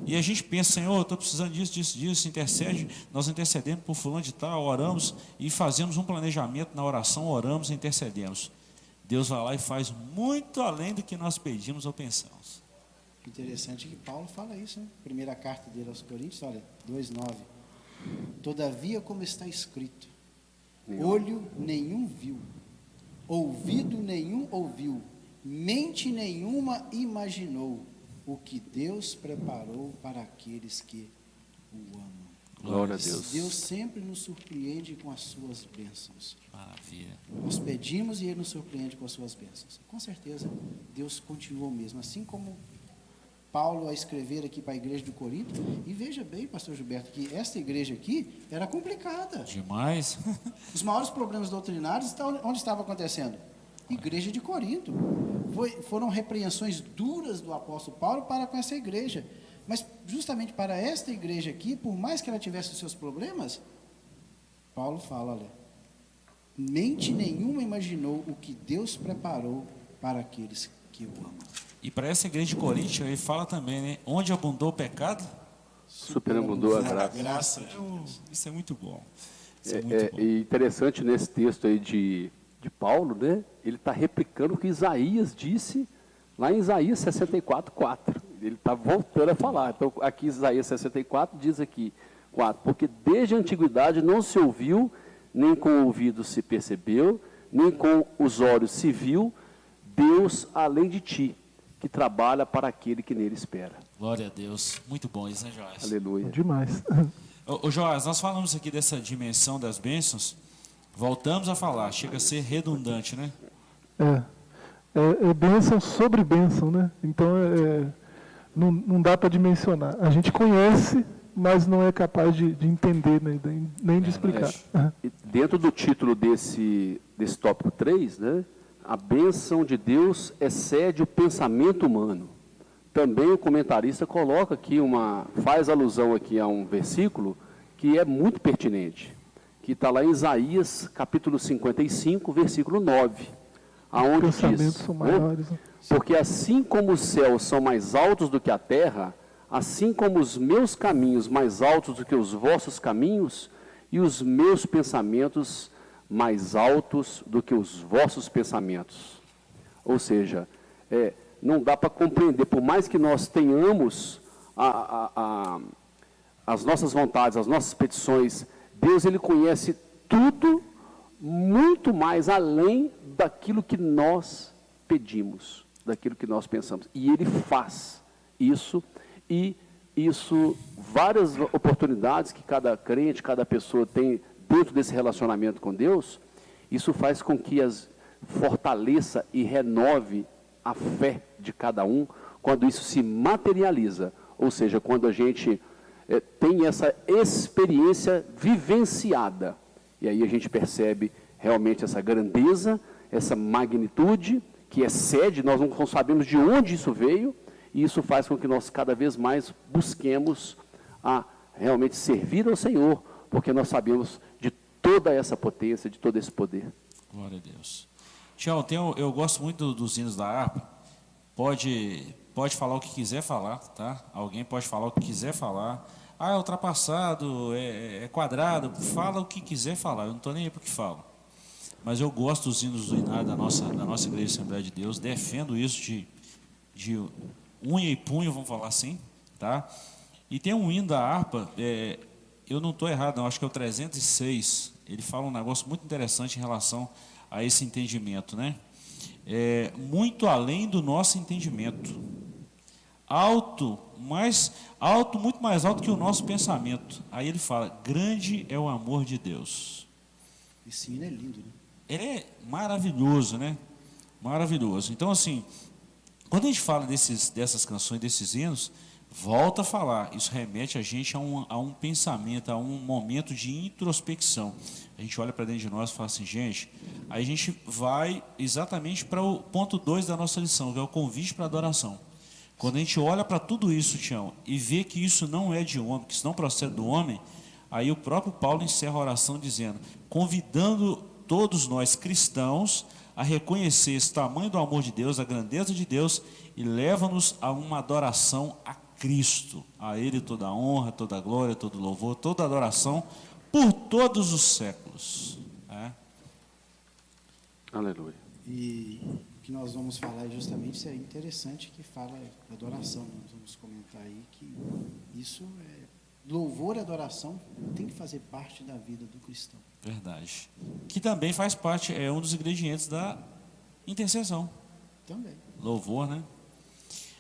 E a gente pensa, Senhor, eu estou precisando disso, intercede, nós intercedemos por fulano de tal, oramos e fazemos um planejamento na oração, oramos e intercedemos. Deus vai lá e faz muito além do que nós pedimos ou pensamos. Interessante que Paulo fala isso, né? Primeira carta dele aos Coríntios, olha, 2:9. Todavia, como está escrito, olho nenhum viu, ouvido nenhum ouviu, mente nenhuma imaginou o que Deus preparou para aqueles que o amam. Glória a Deus. Deus sempre nos surpreende com as suas bênçãos. Maravilha. Nós pedimos e Ele nos surpreende com as suas bênçãos. Com certeza, Deus continuou mesmo, assim como Paulo a escrever aqui para a igreja de Corinto. E veja bem, pastor Gilberto, que esta igreja aqui era complicada. Demais. Os maiores problemas doutrinários, onde estava acontecendo? Igreja de Corinto. Foram repreensões duras do apóstolo Paulo para com essa igreja. Mas justamente para esta igreja aqui, por mais que ela tivesse os seus problemas, Paulo fala, olha, mente nenhuma imaginou o que Deus preparou para aqueles que o amam. E para essa igreja de Corinto, ele fala também, né? Onde abundou o pecado, superabundou a graça. Isso é muito bom. E interessante nesse texto aí de Paulo, né? Ele está replicando o que Isaías disse lá em Isaías 64:4. Ele está voltando a falar. Então, aqui Isaías 64 diz aqui, 4, porque desde a antiguidade não se ouviu, nem com o ouvido se percebeu, nem com os olhos se viu, Deus além de ti, que trabalha para aquele que nele espera. Glória a Deus. Muito bom isso, né, Joás? Aleluia. Demais. Ô Joás, nós falamos aqui dessa dimensão das bênçãos, voltamos a falar, chega a ser redundante, né? É bênção sobre bênção, né? Então, não dá para dimensionar. A gente conhece, mas não é capaz de entender, né? Nem de explicar. E dentro do título desse tópico 3, né, a bênção de Deus excede o pensamento humano. Também o comentarista coloca aqui faz alusão aqui a um versículo que é muito pertinente, que está lá em Isaías, capítulo 55, versículo 9, aonde Pensamentos diz, são maiores, né? porque assim como os céus são mais altos do que a terra, assim como os meus caminhos mais altos do que os vossos caminhos, e os meus pensamentos mais altos do que os vossos pensamentos. Ou seja, não dá para compreender, por mais que nós tenhamos as nossas vontades, as nossas petições, Deus ele conhece tudo muito mais além daquilo que nós pedimos, daquilo que nós pensamos. E Ele faz isso, e isso, várias oportunidades que cada crente, cada pessoa tem dentro desse relacionamento com Deus, isso faz com que fortaleça e renove a fé de cada um, quando isso se materializa, ou seja, quando a gente tem essa experiência vivenciada, e aí a gente percebe realmente essa grandeza, essa magnitude, que excede, nós não sabemos de onde isso veio, e isso faz com que nós cada vez mais busquemos a realmente servir ao Senhor, porque nós sabemos de toda essa potência, de todo esse poder. Glória a Deus. Tião, eu gosto muito dos hinos da harpa. Pode falar o que quiser falar, tá? Alguém pode falar o que quiser falar. É ultrapassado, é quadrado. Fala o que quiser falar, eu não estou nem aí para o que fala. Mas eu gosto dos hinos do inário da nossa Igreja Assembleia de Deus. Defendo isso de unha e punho, vamos falar assim, tá? E tem um hino da harpa, eu não estou errado, não, acho que é o 306. Ele fala um negócio muito interessante em relação a esse entendimento, né? Muito além do nosso entendimento, muito mais alto que o nosso pensamento. Aí ele fala, grande é o amor de Deus. Esse hino é lindo, né? Ele é maravilhoso, né? Maravilhoso. Então, assim, quando a gente fala dessas canções, desses hinos, volta a falar, isso remete a gente a um pensamento, a um momento de introspecção. A gente olha para dentro de nós e fala assim, gente, aí a gente vai exatamente para o ponto 2 da nossa lição, que é o convite para a adoração. Quando a gente olha para tudo isso, Tião, e vê que isso não é de homem, que isso não procede do homem, aí o próprio Paulo encerra a oração dizendo, convidando todos nós cristãos a reconhecer esse tamanho do amor de Deus, a grandeza de Deus, e leva-nos a uma adoração a Cristo. A Ele toda a honra, toda a glória, todo o louvor, toda a adoração, por todos os séculos. Aleluia. E o que nós vamos falar é justamente isso, é interessante que fala da adoração. Nós vamos comentar aí que isso louvor e adoração tem que fazer parte da vida do cristão. Verdade. Que também faz parte, é um dos ingredientes da intercessão. Também. Louvor, né?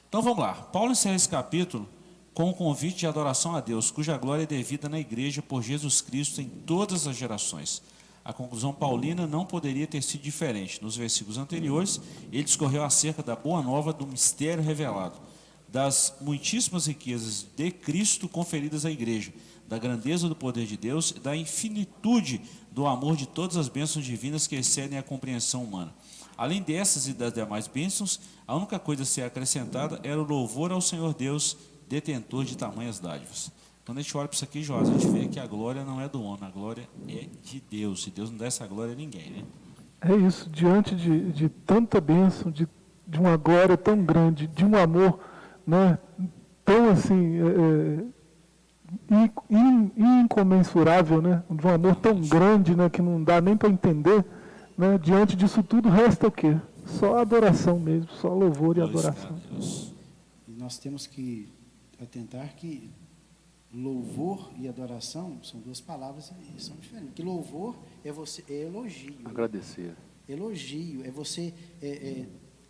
Então vamos lá. Paulo encerra esse capítulo com o convite de adoração a Deus, cuja glória é devida na igreja por Jesus Cristo em todas as gerações. A conclusão paulina não poderia ter sido diferente. Nos versículos anteriores, ele discorreu acerca da boa nova do mistério revelado, das muitíssimas riquezas de Cristo conferidas à igreja, da grandeza do poder de Deus e da infinitude do amor de todas as bênçãos divinas que excedem a compreensão humana. Além dessas e das demais bênçãos, a única coisa a ser acrescentada era o louvor ao Senhor Deus, detentor de tamanhas dádivas. Quando a gente olha para isso aqui, Joás, a gente vê que a glória não é do homem, a glória é de Deus. E Deus não dá essa glória a ninguém, né? É isso, diante de tanta bênção, de uma glória tão grande, de um amor, né, tão assim, incomensurável, né, de um amor tão grande, né, que não dá nem para entender, né, diante disso tudo resta o quê? Só adoração mesmo, só louvor e adoração. E nós temos que atentar que louvor e adoração são duas palavras e são diferentes. Que louvor é elogio. Agradecer. Elogio é você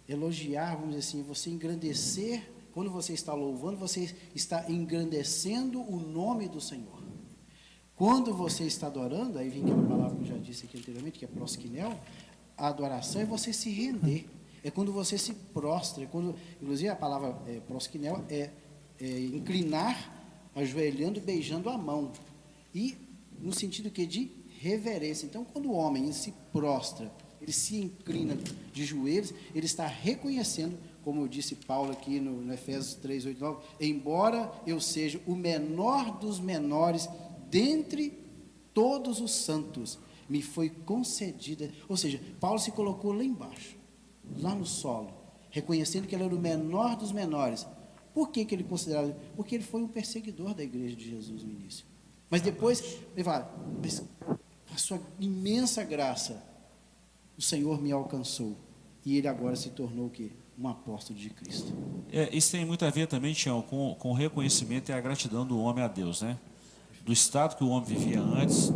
elogiar, vamos dizer assim, você engrandecer, quando você está louvando, você está engrandecendo o nome do Senhor. Quando você está adorando, aí vem aquela palavra que eu já disse aqui anteriormente, que é prosquinel, a adoração é você se render, é quando você se prostra, inclusive a palavra prosquinel é inclinar, ajoelhando, beijando a mão, e no sentido que de reverência. Então, quando o homem se prostra, ele se inclina de joelhos, ele está reconhecendo, como disse Paulo aqui no Efésios 3, 8, 9, embora eu seja o menor dos menores, dentre todos os santos, me foi concedida, ou seja, Paulo se colocou lá embaixo, lá no solo, reconhecendo que ele era o menor dos menores. Por que ele considerava? Porque ele foi um perseguidor da igreja de Jesus no início. Mas depois, ele fala, a sua imensa graça, o Senhor me alcançou, e ele agora se tornou o quê? Um apóstolo de Cristo. Isso tem muito a ver também, Tião, com o reconhecimento e a gratidão do homem a Deus, né? Do estado que o homem vivia antes,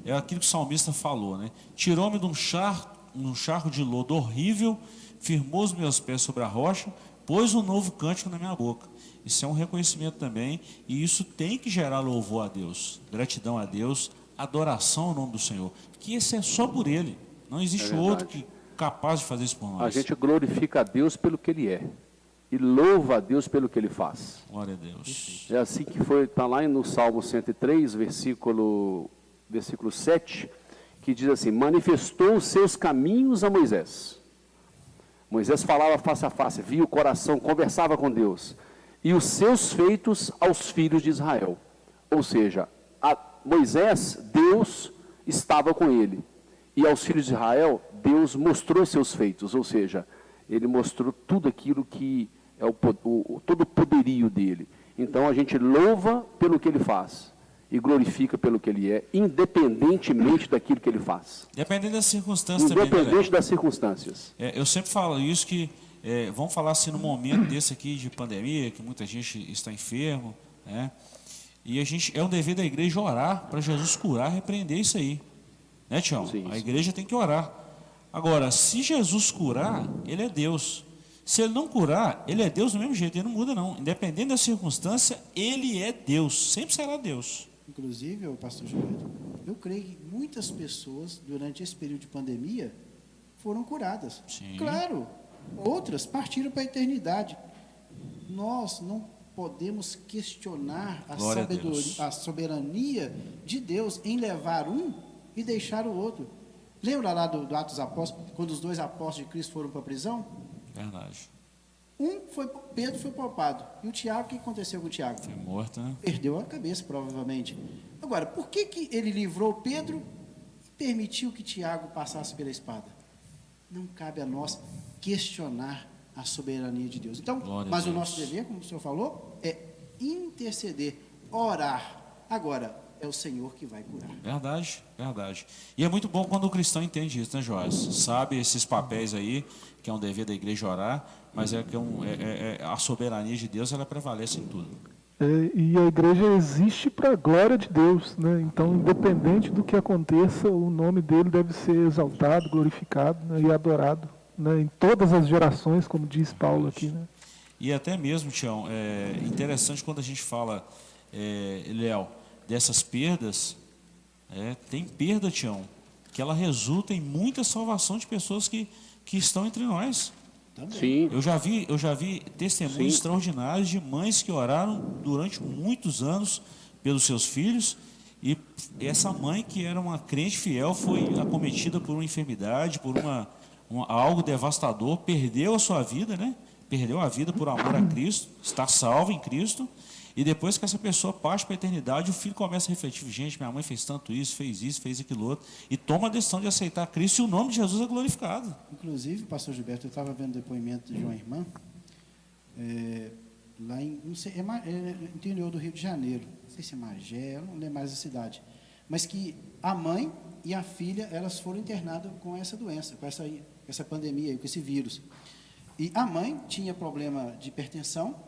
é aquilo que o salmista falou, né? Tirou-me de um charco de lodo horrível, firmou os meus pés sobre a rocha, pôs um novo cântico na minha boca. Isso é um reconhecimento também, e isso tem que gerar louvor a Deus, gratidão a Deus, adoração ao nome do Senhor, que esse é só por Ele, não existe outro que capaz de fazer isso por nós. A gente glorifica a Deus pelo que Ele é, e louva a Deus pelo que Ele faz. Glória a Deus. É assim que está lá no Salmo 103, versículo 7, que diz assim, manifestou os seus caminhos a Moisés. Moisés falava face a face, via o coração, conversava com Deus. E os seus feitos aos filhos de Israel. Ou seja, Moisés, Deus estava com ele. E aos filhos de Israel, Deus mostrou os seus feitos. Ou seja, ele mostrou tudo aquilo que é todo o poderio dele. Então a gente louva pelo que ele faz e glorifica pelo que ele é, independentemente daquilo que ele faz. Dependendo das circunstâncias também. Independente das circunstâncias. Eu sempre falo isso, que vamos falar assim no momento desse aqui de pandemia, que muita gente está enfermo, né? E é um dever da igreja orar para Jesus curar, repreender isso aí, né, Tião? Sim. A igreja tem que orar. Agora, se Jesus curar, Ele é Deus. Se Ele não curar, Ele é Deus do mesmo jeito, Ele não muda não. Independente da circunstância, Ele é Deus, sempre será Deus. Inclusive, o pastor Gilberto, eu creio que muitas pessoas, durante esse período de pandemia, foram curadas. Sim. Claro, outras partiram para a eternidade. Nós não podemos questionar a soberania de Deus em levar um e deixar o outro. Lembra lá do Atos dos Apóstolos, quando os 2 apóstolos de Cristo foram para a prisão? Verdade. Pedro foi poupado. E o Tiago, o que aconteceu com o Tiago? Foi morto, né? Perdeu a cabeça, provavelmente. Agora, por que ele livrou Pedro e permitiu que Tiago passasse pela espada? Não cabe a nós questionar a soberania de Deus. Então, mas o nosso dever, como o senhor falou, é interceder, orar. Agora, é o Senhor que vai curar. Verdade, verdade. E é muito bom quando o cristão entende isso, né, Joás? Sabe esses papéis aí, que é um dever da igreja orar, mas a soberania de Deus, ela prevalece em tudo. E a igreja existe para a glória de Deus, né? Então, independente do que aconteça, o nome dele deve ser exaltado, glorificado, né, e adorado, né, em todas as gerações, como diz Paulo aqui, né? E até mesmo, Tião, é interessante quando a gente fala, Léo, dessas perdas, tem perda, Tião, que ela resulta em muita salvação de pessoas que estão entre nós. Sim. Eu já vi testemunhos extraordinários de mães que oraram durante muitos anos pelos seus filhos, e essa mãe, que era uma crente fiel, foi acometida por uma enfermidade, por algo devastador, perdeu a sua vida, né? Perdeu a vida por amor a Cristo, está salva em Cristo, e depois que essa pessoa parte para a eternidade, o filho começa a refletir, gente, minha mãe fez tanto isso, fez aquilo outro, e toma a decisão de aceitar Cristo, e o nome de Jesus é glorificado. Inclusive, pastor Gilberto, eu estava vendo o depoimento de uma irmã, lá em, não sei, interior do Rio de Janeiro, não sei se é Magé, eu não lembro mais a cidade, mas que a mãe e a filha, elas foram internadas com essa doença, com essa pandemia, com esse vírus. E a mãe tinha problema de hipertensão,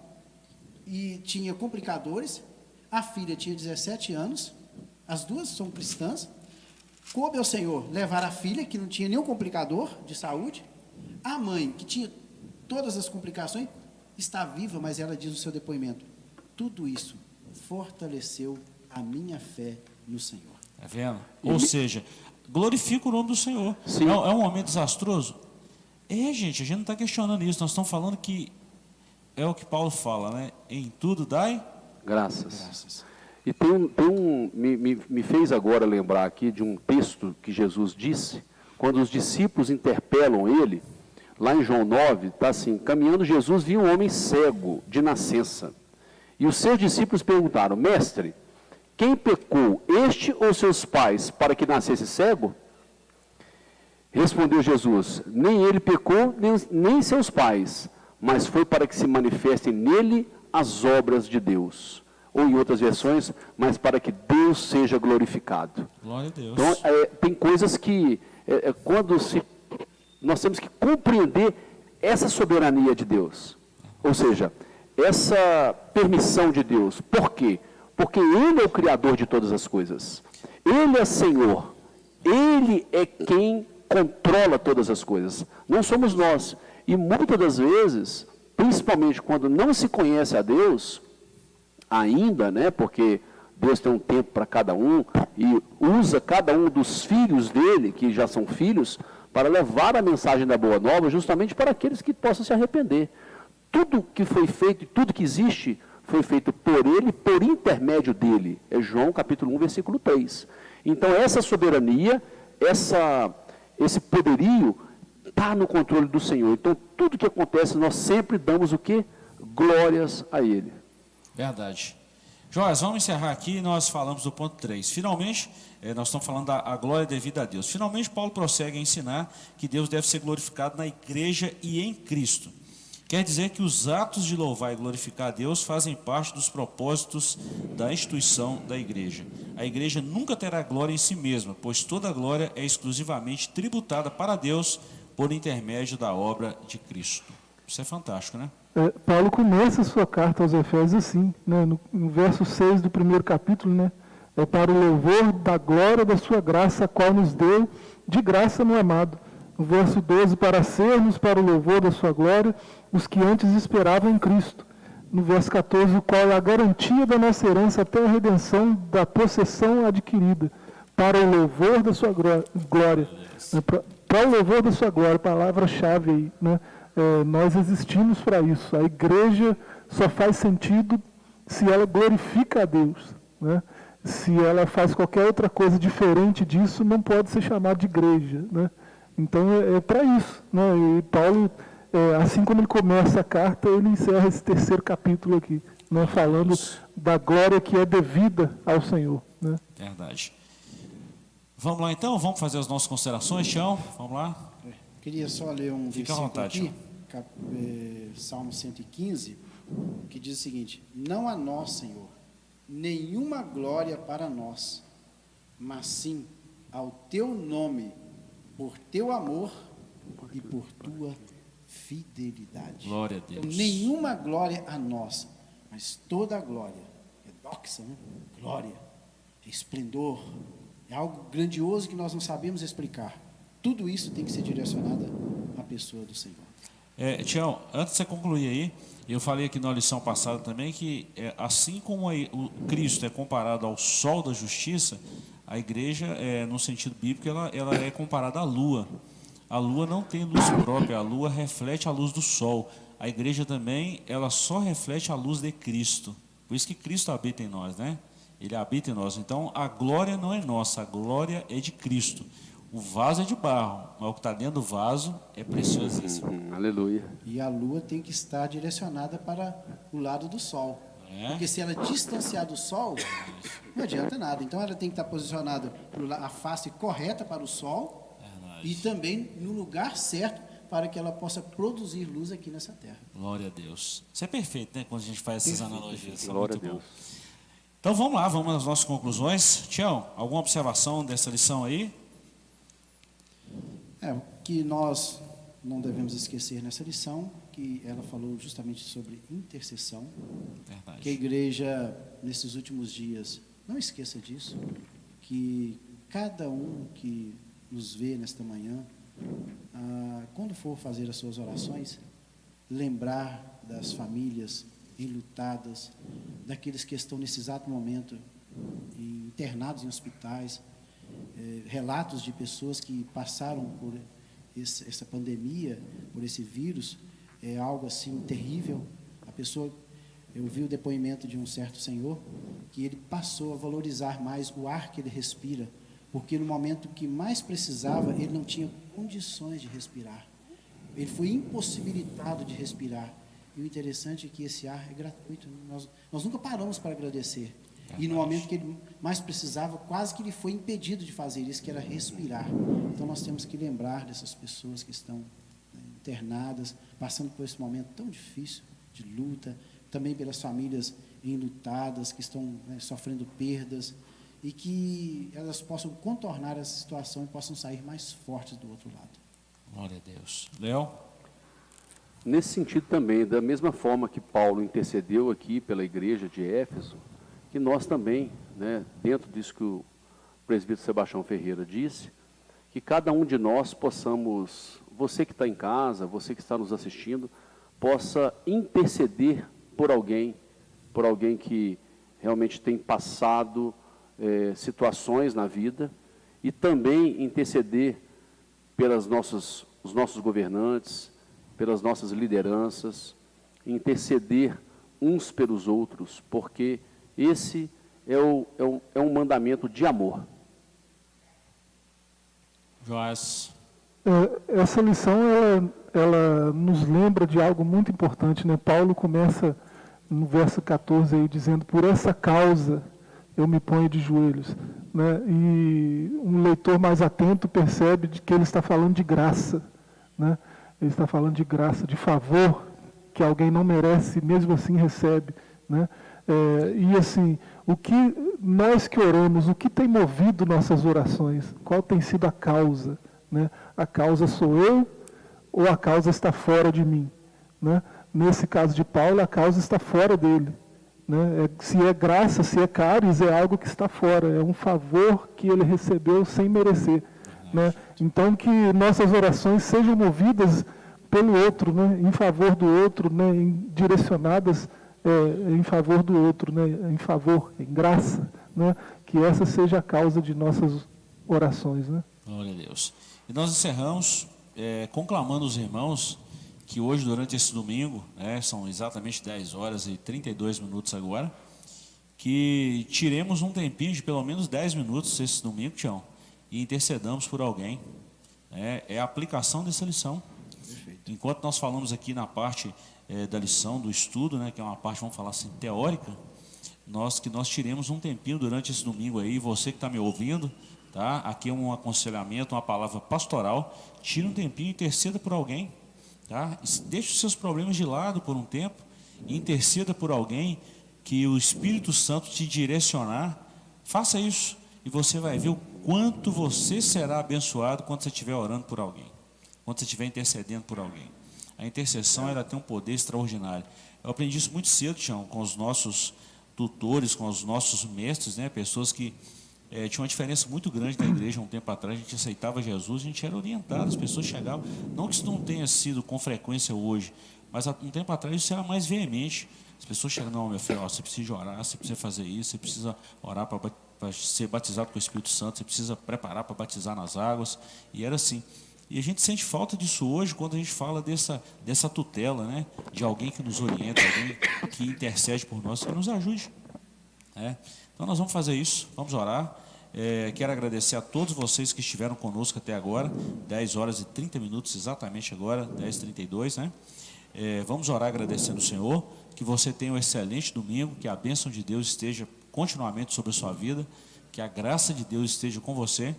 e tinha complicadores, a filha tinha 17 anos, as duas são cristãs, coube ao Senhor levar a filha, que não tinha nenhum complicador de saúde, A mãe, que tinha todas as complicações, está viva, mas ela diz no seu depoimento: tudo isso fortaleceu a minha fé no Senhor. Tá vendo? Ou seja, glorifica o nome do Senhor. Sim. É um momento desastroso? Gente, a gente não está questionando isso. Nós estamos falando que é o que Paulo fala, né? Em tudo dai Graças. Graças. E me fez agora lembrar aqui de um texto que Jesus disse, quando os discípulos interpelam ele, lá em João 9, está assim: caminhando Jesus viu um homem cego de nascença. E os seus discípulos perguntaram: mestre, quem pecou, este ou seus pais, para que nascesse cego? Respondeu Jesus: nem ele pecou, nem seus pais, mas foi para que se manifestem nele as obras de Deus. Ou em outras versões, mas para que Deus seja glorificado. Glória a Deus. Então, tem coisas que, nós temos que compreender essa soberania de Deus. Ou seja, essa permissão de Deus. Por quê? Porque Ele é o Criador de todas as coisas. Ele é Senhor. Ele é quem controla todas as coisas. Não somos nós. E muitas das vezes, principalmente quando não se conhece a Deus, ainda, né, porque Deus tem um tempo para cada um e usa cada um dos filhos dele, que já são filhos, para levar a mensagem da Boa Nova justamente para aqueles que possam se arrepender. Tudo que foi feito, tudo que existe, foi feito por ele, por intermédio dele. É João capítulo 1, versículo 3. Então essa soberania, esse poderio está no controle do Senhor. Então tudo que acontece, nós sempre damos o quê? Glórias a Ele. Verdade. Joás, vamos encerrar aqui. Nós falamos do ponto 3. Finalmente, nós estamos falando da glória devida a Deus. Finalmente, Paulo prossegue a ensinar que Deus deve ser glorificado na igreja e em Cristo. Quer dizer que os atos de louvar e glorificar a Deus fazem parte dos propósitos da instituição da igreja. A igreja nunca terá glória em si mesma, pois toda glória é exclusivamente tributada para Deus por intermédio da obra de Cristo. Isso é fantástico, né? Paulo começa a sua carta aos Efésios assim, né, no verso 6 do primeiro capítulo, né, é para o louvor da glória da sua graça, a qual nos deu de graça no amado. No verso 12, para sermos para o louvor da sua glória, os que antes esperavam em Cristo. No verso 14, o qual é a garantia da nossa herança até a redenção da possessão adquirida, para o louvor da sua glória. Para o louvor da sua glória, palavra-chave aí, né? Nós existimos para isso. A igreja só faz sentido se ela glorifica a Deus, né? Se ela faz qualquer outra coisa diferente disso, não pode ser chamada de igreja, né? Então é para isso, né? E Paulo, assim como ele começa a carta, ele encerra esse terceiro capítulo aqui, né? Falando da glória que é devida ao Senhor, né? Verdade. Vamos lá então, vamos fazer as nossas considerações, Tião? Vamos lá? Queria só ler um Fica à versículo vontade, aqui, Salmo 115, que diz o seguinte: não a nós, Senhor, nenhuma glória para nós, mas sim ao teu nome, por teu amor e por tua fidelidade. Glória a Deus. Então, nenhuma glória a nós, mas toda a glória é doxa, né? Glória, é esplendor, é algo grandioso que nós não sabemos explicar. Tudo isso tem que ser direcionado à pessoa do Senhor. Tião, antes de você concluir aí, eu falei aqui na lição passada também que assim como o Cristo é comparado ao sol da justiça, a igreja, no sentido bíblico, ela é comparada à lua. A lua não tem luz própria, a lua reflete a luz do sol. A igreja também, ela só reflete a luz de Cristo. Por isso que Cristo habita em nós, né? Ele habita em nós. Então, a glória não é nossa, a glória é de Cristo. O vaso é de barro, mas o que está dentro do vaso é preciosíssimo. Aleluia. E a lua tem que estar direcionada para o lado do sol. Porque se ela distanciar do sol, não adianta nada. Então ela tem que estar posicionada a face correta para o sol. E também no lugar certo para que ela possa produzir luz aqui nessa terra. Glória a Deus. Isso é perfeito, né? Quando a gente faz essas analogias. Glória a Deus. Então vamos lá, vamos às nossas conclusões. Tião, alguma observação dessa lição aí? O que nós não devemos esquecer nessa lição, que ela falou justamente sobre intercessão. Verdade. Que a igreja, nesses últimos dias, não esqueça disso, que cada um que nos vê nesta manhã quando for fazer as suas orações, lembrar das famílias enlutadas, daqueles que estão nesse exato momento internados em hospitais, relatos de pessoas que passaram por essa pandemia, por esse vírus, é algo assim terrível. A pessoa, eu vi o depoimento de um certo senhor, que ele passou a valorizar mais o ar que ele respira, porque no momento que mais precisava, ele não tinha condições de respirar. Ele foi impossibilitado de respirar. E o interessante é que esse ar é gratuito. Nós nunca paramos para agradecer. E no momento que ele mais precisava, quase que ele foi impedido de fazer isso, que era respirar. Então nós temos que lembrar dessas pessoas que estão internadas, passando por esse momento tão difícil de luta, também pelas famílias enlutadas, que estão sofrendo perdas, e que elas possam contornar essa situação e possam sair mais fortes do outro lado. Glória a Deus. Léo? Nesse sentido também, da mesma forma que Paulo intercedeu aqui pela igreja de Éfeso, que nós também, dentro disso que o presbítero Sebastião Ferreira disse, que cada um de nós possamos, você que está em casa, você que está nos assistindo, possa interceder por alguém que realmente tem passado situações na vida, e também interceder pelos os nossos governantes, pelas nossas lideranças, interceder uns pelos outros, porque esse é um mandamento de amor. Joás. Essa lição, ela nos lembra de algo muito importante, né? Paulo começa no verso 14 aí, dizendo, por essa causa eu me ponho de joelhos, né? E um leitor mais atento percebe que ele está falando de graça, né? Ele está falando de graça, de favor, que alguém não merece, mesmo assim recebe, né? E assim, o que nós que oramos, o que tem movido nossas orações? Qual tem sido a causa? Né? A causa sou eu ou a causa está fora de mim? Né? Nesse caso de Paulo, a causa está fora dele. Né? Se é graça, se é caris, é algo que está fora, é um favor que ele recebeu sem merecer. Né? Então, que nossas orações sejam movidas pelo outro, né? Em favor do outro, né? Direcionadas em favor do outro, né? Em favor, em graça, né? Que essa seja a causa de nossas orações. Né? Glória a Deus. E nós encerramos conclamando os irmãos que hoje, durante esse domingo, são exatamente 10 horas e 32 minutos agora, que tiremos um tempinho de pelo menos 10 minutos esse domingo, Tião, e intercedamos por alguém. É a aplicação dessa lição. Perfeito. Enquanto nós falamos aqui na parte da lição, do estudo, que é uma parte, vamos falar assim, teórica, nós tiremos um tempinho durante esse domingo aí, você que está me ouvindo, tá? Aqui é um aconselhamento, uma palavra pastoral, tira um tempinho e interceda por alguém, tá? Deixe os seus problemas de lado por um tempo e interceda por alguém, que o Espírito Santo te direcionar. Faça isso e você vai ver o quanto você será abençoado quando você estiver orando por alguém, quando você estiver intercedendo por alguém. A intercessão, ela tem um poder extraordinário. Eu aprendi isso muito cedo, Tião, com os nossos tutores, com os nossos mestres, pessoas que tinham uma diferença muito grande na igreja. Um tempo atrás, a gente aceitava Jesus, a gente era orientado, as pessoas chegavam, não que isso não tenha sido com frequência hoje, mas há um tempo atrás isso era mais veemente. As pessoas chegavam, não, meu filho, você precisa orar, você precisa fazer isso, você precisa orar para ser batizado com o Espírito Santo, você precisa preparar para batizar nas águas, e era assim. E a gente sente falta disso hoje quando a gente fala dessa tutela, de alguém que nos orienta, alguém que intercede por nós, que nos ajude. Então nós vamos fazer isso, vamos orar. Quero agradecer a todos vocês que estiveram conosco até agora, 10 horas e 30 minutos exatamente agora, 10h32, vamos orar agradecendo o Senhor, que você tenha um excelente domingo, que a bênção de Deus esteja continuamente sobre a sua vida, que a graça de Deus esteja com você,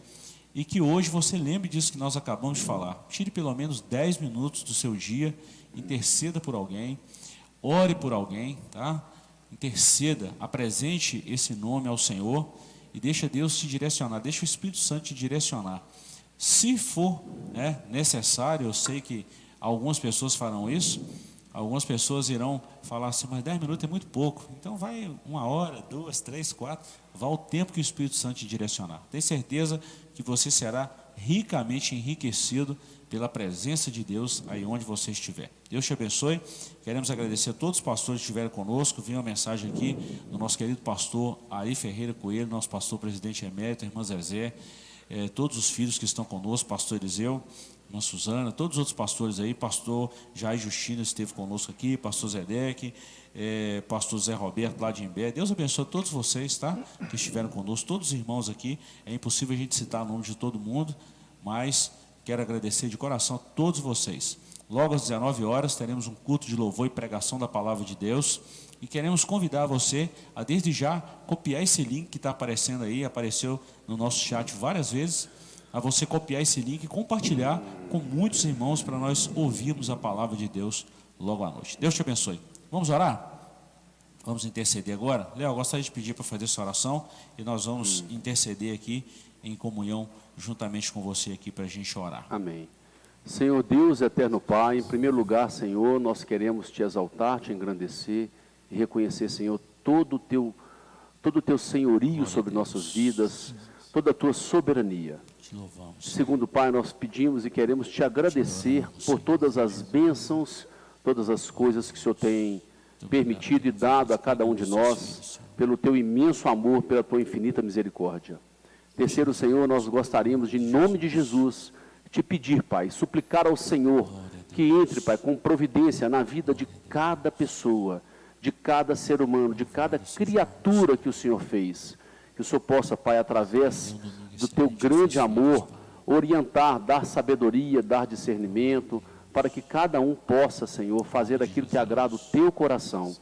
e que hoje você lembre disso que nós acabamos de falar. Tire pelo menos 10 minutos do seu dia, interceda por alguém, ore por alguém, tá? Interceda, apresente esse nome ao Senhor e deixa Deus te direcionar, deixa o Espírito Santo te direcionar. Se for necessário, eu sei que algumas pessoas farão isso, algumas pessoas irão falar assim, mas 10 minutos é muito pouco, então vai 1 hora, 2, 3, 4, vá o tempo que o Espírito Santo te direcionar. Tenho certeza que você será ricamente enriquecido pela presença de Deus aí onde você estiver. Deus te abençoe. Queremos agradecer a todos os pastores que estiveram conosco. Vi uma mensagem aqui do nosso querido pastor Ari Ferreira Coelho, nosso pastor presidente emérito, irmã Zezé, todos os filhos que estão conosco, pastor Eliseu, irmã Suzana, todos os outros pastores aí, pastor Jair Justino esteve conosco aqui, pastor Zedek, pastor Zé Roberto lá de Imbé. Deus abençoe todos vocês, tá? Que estiveram conosco, todos os irmãos aqui. É impossível a gente citar o nome de todo mundo, mas quero agradecer de coração a todos vocês. Logo às 19 horas teremos um culto de louvor e pregação da palavra de Deus. E queremos convidar você a desde já copiar esse link que está aparecendo aí, apareceu no nosso chat várias vezes, a você copiar esse link e compartilhar com muitos irmãos para nós ouvirmos a palavra de Deus logo à noite. Deus te abençoe. Vamos orar? Vamos interceder agora? Léo, eu gostaria de pedir para fazer essa oração e nós vamos interceder aqui em comunhão juntamente com você aqui para a gente orar. Amém. Senhor Deus, eterno Pai, em primeiro lugar, Senhor, nós queremos te exaltar, te engrandecer e reconhecer, Senhor, todo o teu senhorio sobre nossas vidas, toda a tua soberania. Te louvamos. Segundo, Pai, nós pedimos e queremos te agradecer por todas as bênçãos, todas as coisas que o Senhor tem permitido e dado a cada um de nós, pelo teu imenso amor, pela tua infinita misericórdia. Terceiro, Senhor, nós gostaríamos de, em nome de Jesus, te pedir, Pai, suplicar ao Senhor que entre, Pai, com providência na vida de cada pessoa, de cada ser humano, de cada criatura que o Senhor fez. Que o Senhor possa, Pai, através do teu grande amor, orientar, dar sabedoria, dar discernimento, para que cada um possa, Senhor, fazer aquilo que agrada o teu coração.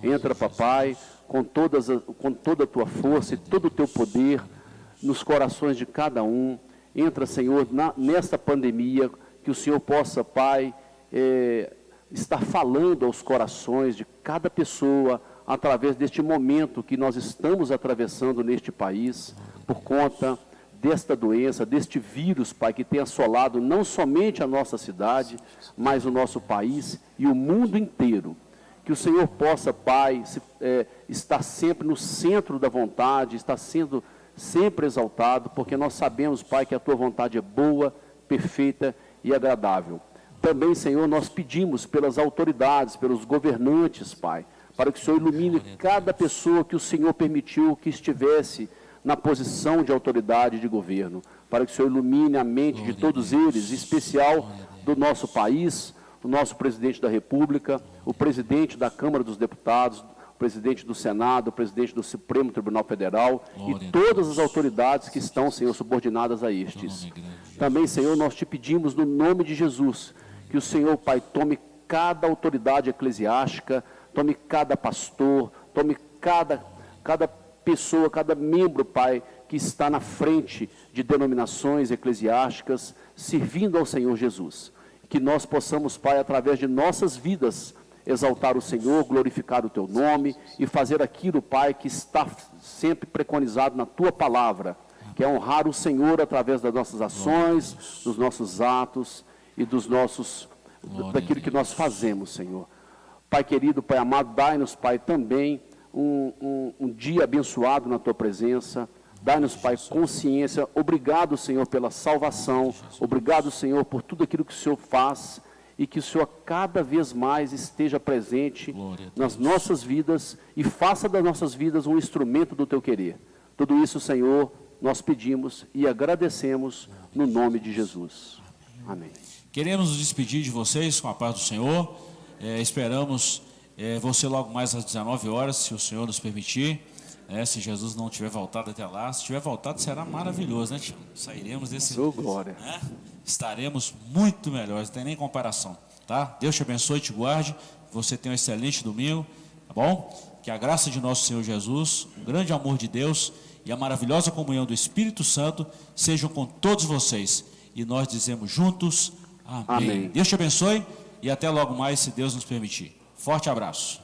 Entra, Papai, com toda a tua força e todo o teu poder nos corações de cada um. Entra, Senhor, nesta pandemia, que o Senhor possa, Pai, estar falando aos corações de cada pessoa, através deste momento que nós estamos atravessando neste país, por conta desta doença, deste vírus, Pai, que tem assolado não somente a nossa cidade, mas o nosso país e o mundo inteiro. Que o Senhor possa, Pai, estar sempre no centro da vontade, estar sendo sempre exaltado, porque nós sabemos, Pai, que a tua vontade é boa, perfeita e agradável. Também, Senhor, nós pedimos pelas autoridades, pelos governantes, Pai, para que o Senhor ilumine cada pessoa que o Senhor permitiu que estivesse na posição de autoridade de governo, para que o Senhor ilumine a mente de todos eles, em especial do nosso país, o nosso presidente da República, o presidente da Câmara dos Deputados, o presidente do Senado, o presidente do Supremo Tribunal Federal e todas as autoridades que estão, Senhor, subordinadas a estes. Também, Senhor, nós te pedimos no nome de Jesus, que o Senhor, Pai, tome cada autoridade eclesiástica, tome cada pastor, tome cada pessoa, cada membro, Pai, que está na frente de denominações eclesiásticas, servindo ao Senhor Jesus. Que nós possamos, Pai, através de nossas vidas, exaltar o Senhor, glorificar o Teu nome e fazer aquilo, Pai, que está sempre preconizado na Tua palavra, que é honrar o Senhor através das nossas ações, dos nossos atos e daquilo que nós fazemos, Senhor. Pai querido, Pai amado, dai-nos, Pai, também um dia abençoado na Tua presença. Dai-nos, Pai, consciência. Obrigado, Senhor, pela salvação. Obrigado, Senhor, por tudo aquilo que o Senhor faz e que o Senhor cada vez mais esteja presente nas nossas vidas e faça das nossas vidas um instrumento do Teu querer. Tudo isso, Senhor, nós pedimos e agradecemos no nome de Jesus. Amém. Queremos nos despedir de vocês com a paz do Senhor. Esperamos você logo mais às 19 horas, se o Senhor nos permitir. Se Jesus não tiver voltado até lá, se tiver voltado será maravilhoso, né, Tiago? Sairemos desse... glória. Estaremos muito melhores, não tem nem comparação, tá? Deus te abençoe e te guarde, você tenha um excelente domingo, tá bom? Que a graça de nosso Senhor Jesus, o grande amor de Deus e a maravilhosa comunhão do Espírito Santo sejam com todos vocês. E nós dizemos juntos, amém. Deus te abençoe e até logo mais, se Deus nos permitir. Forte abraço.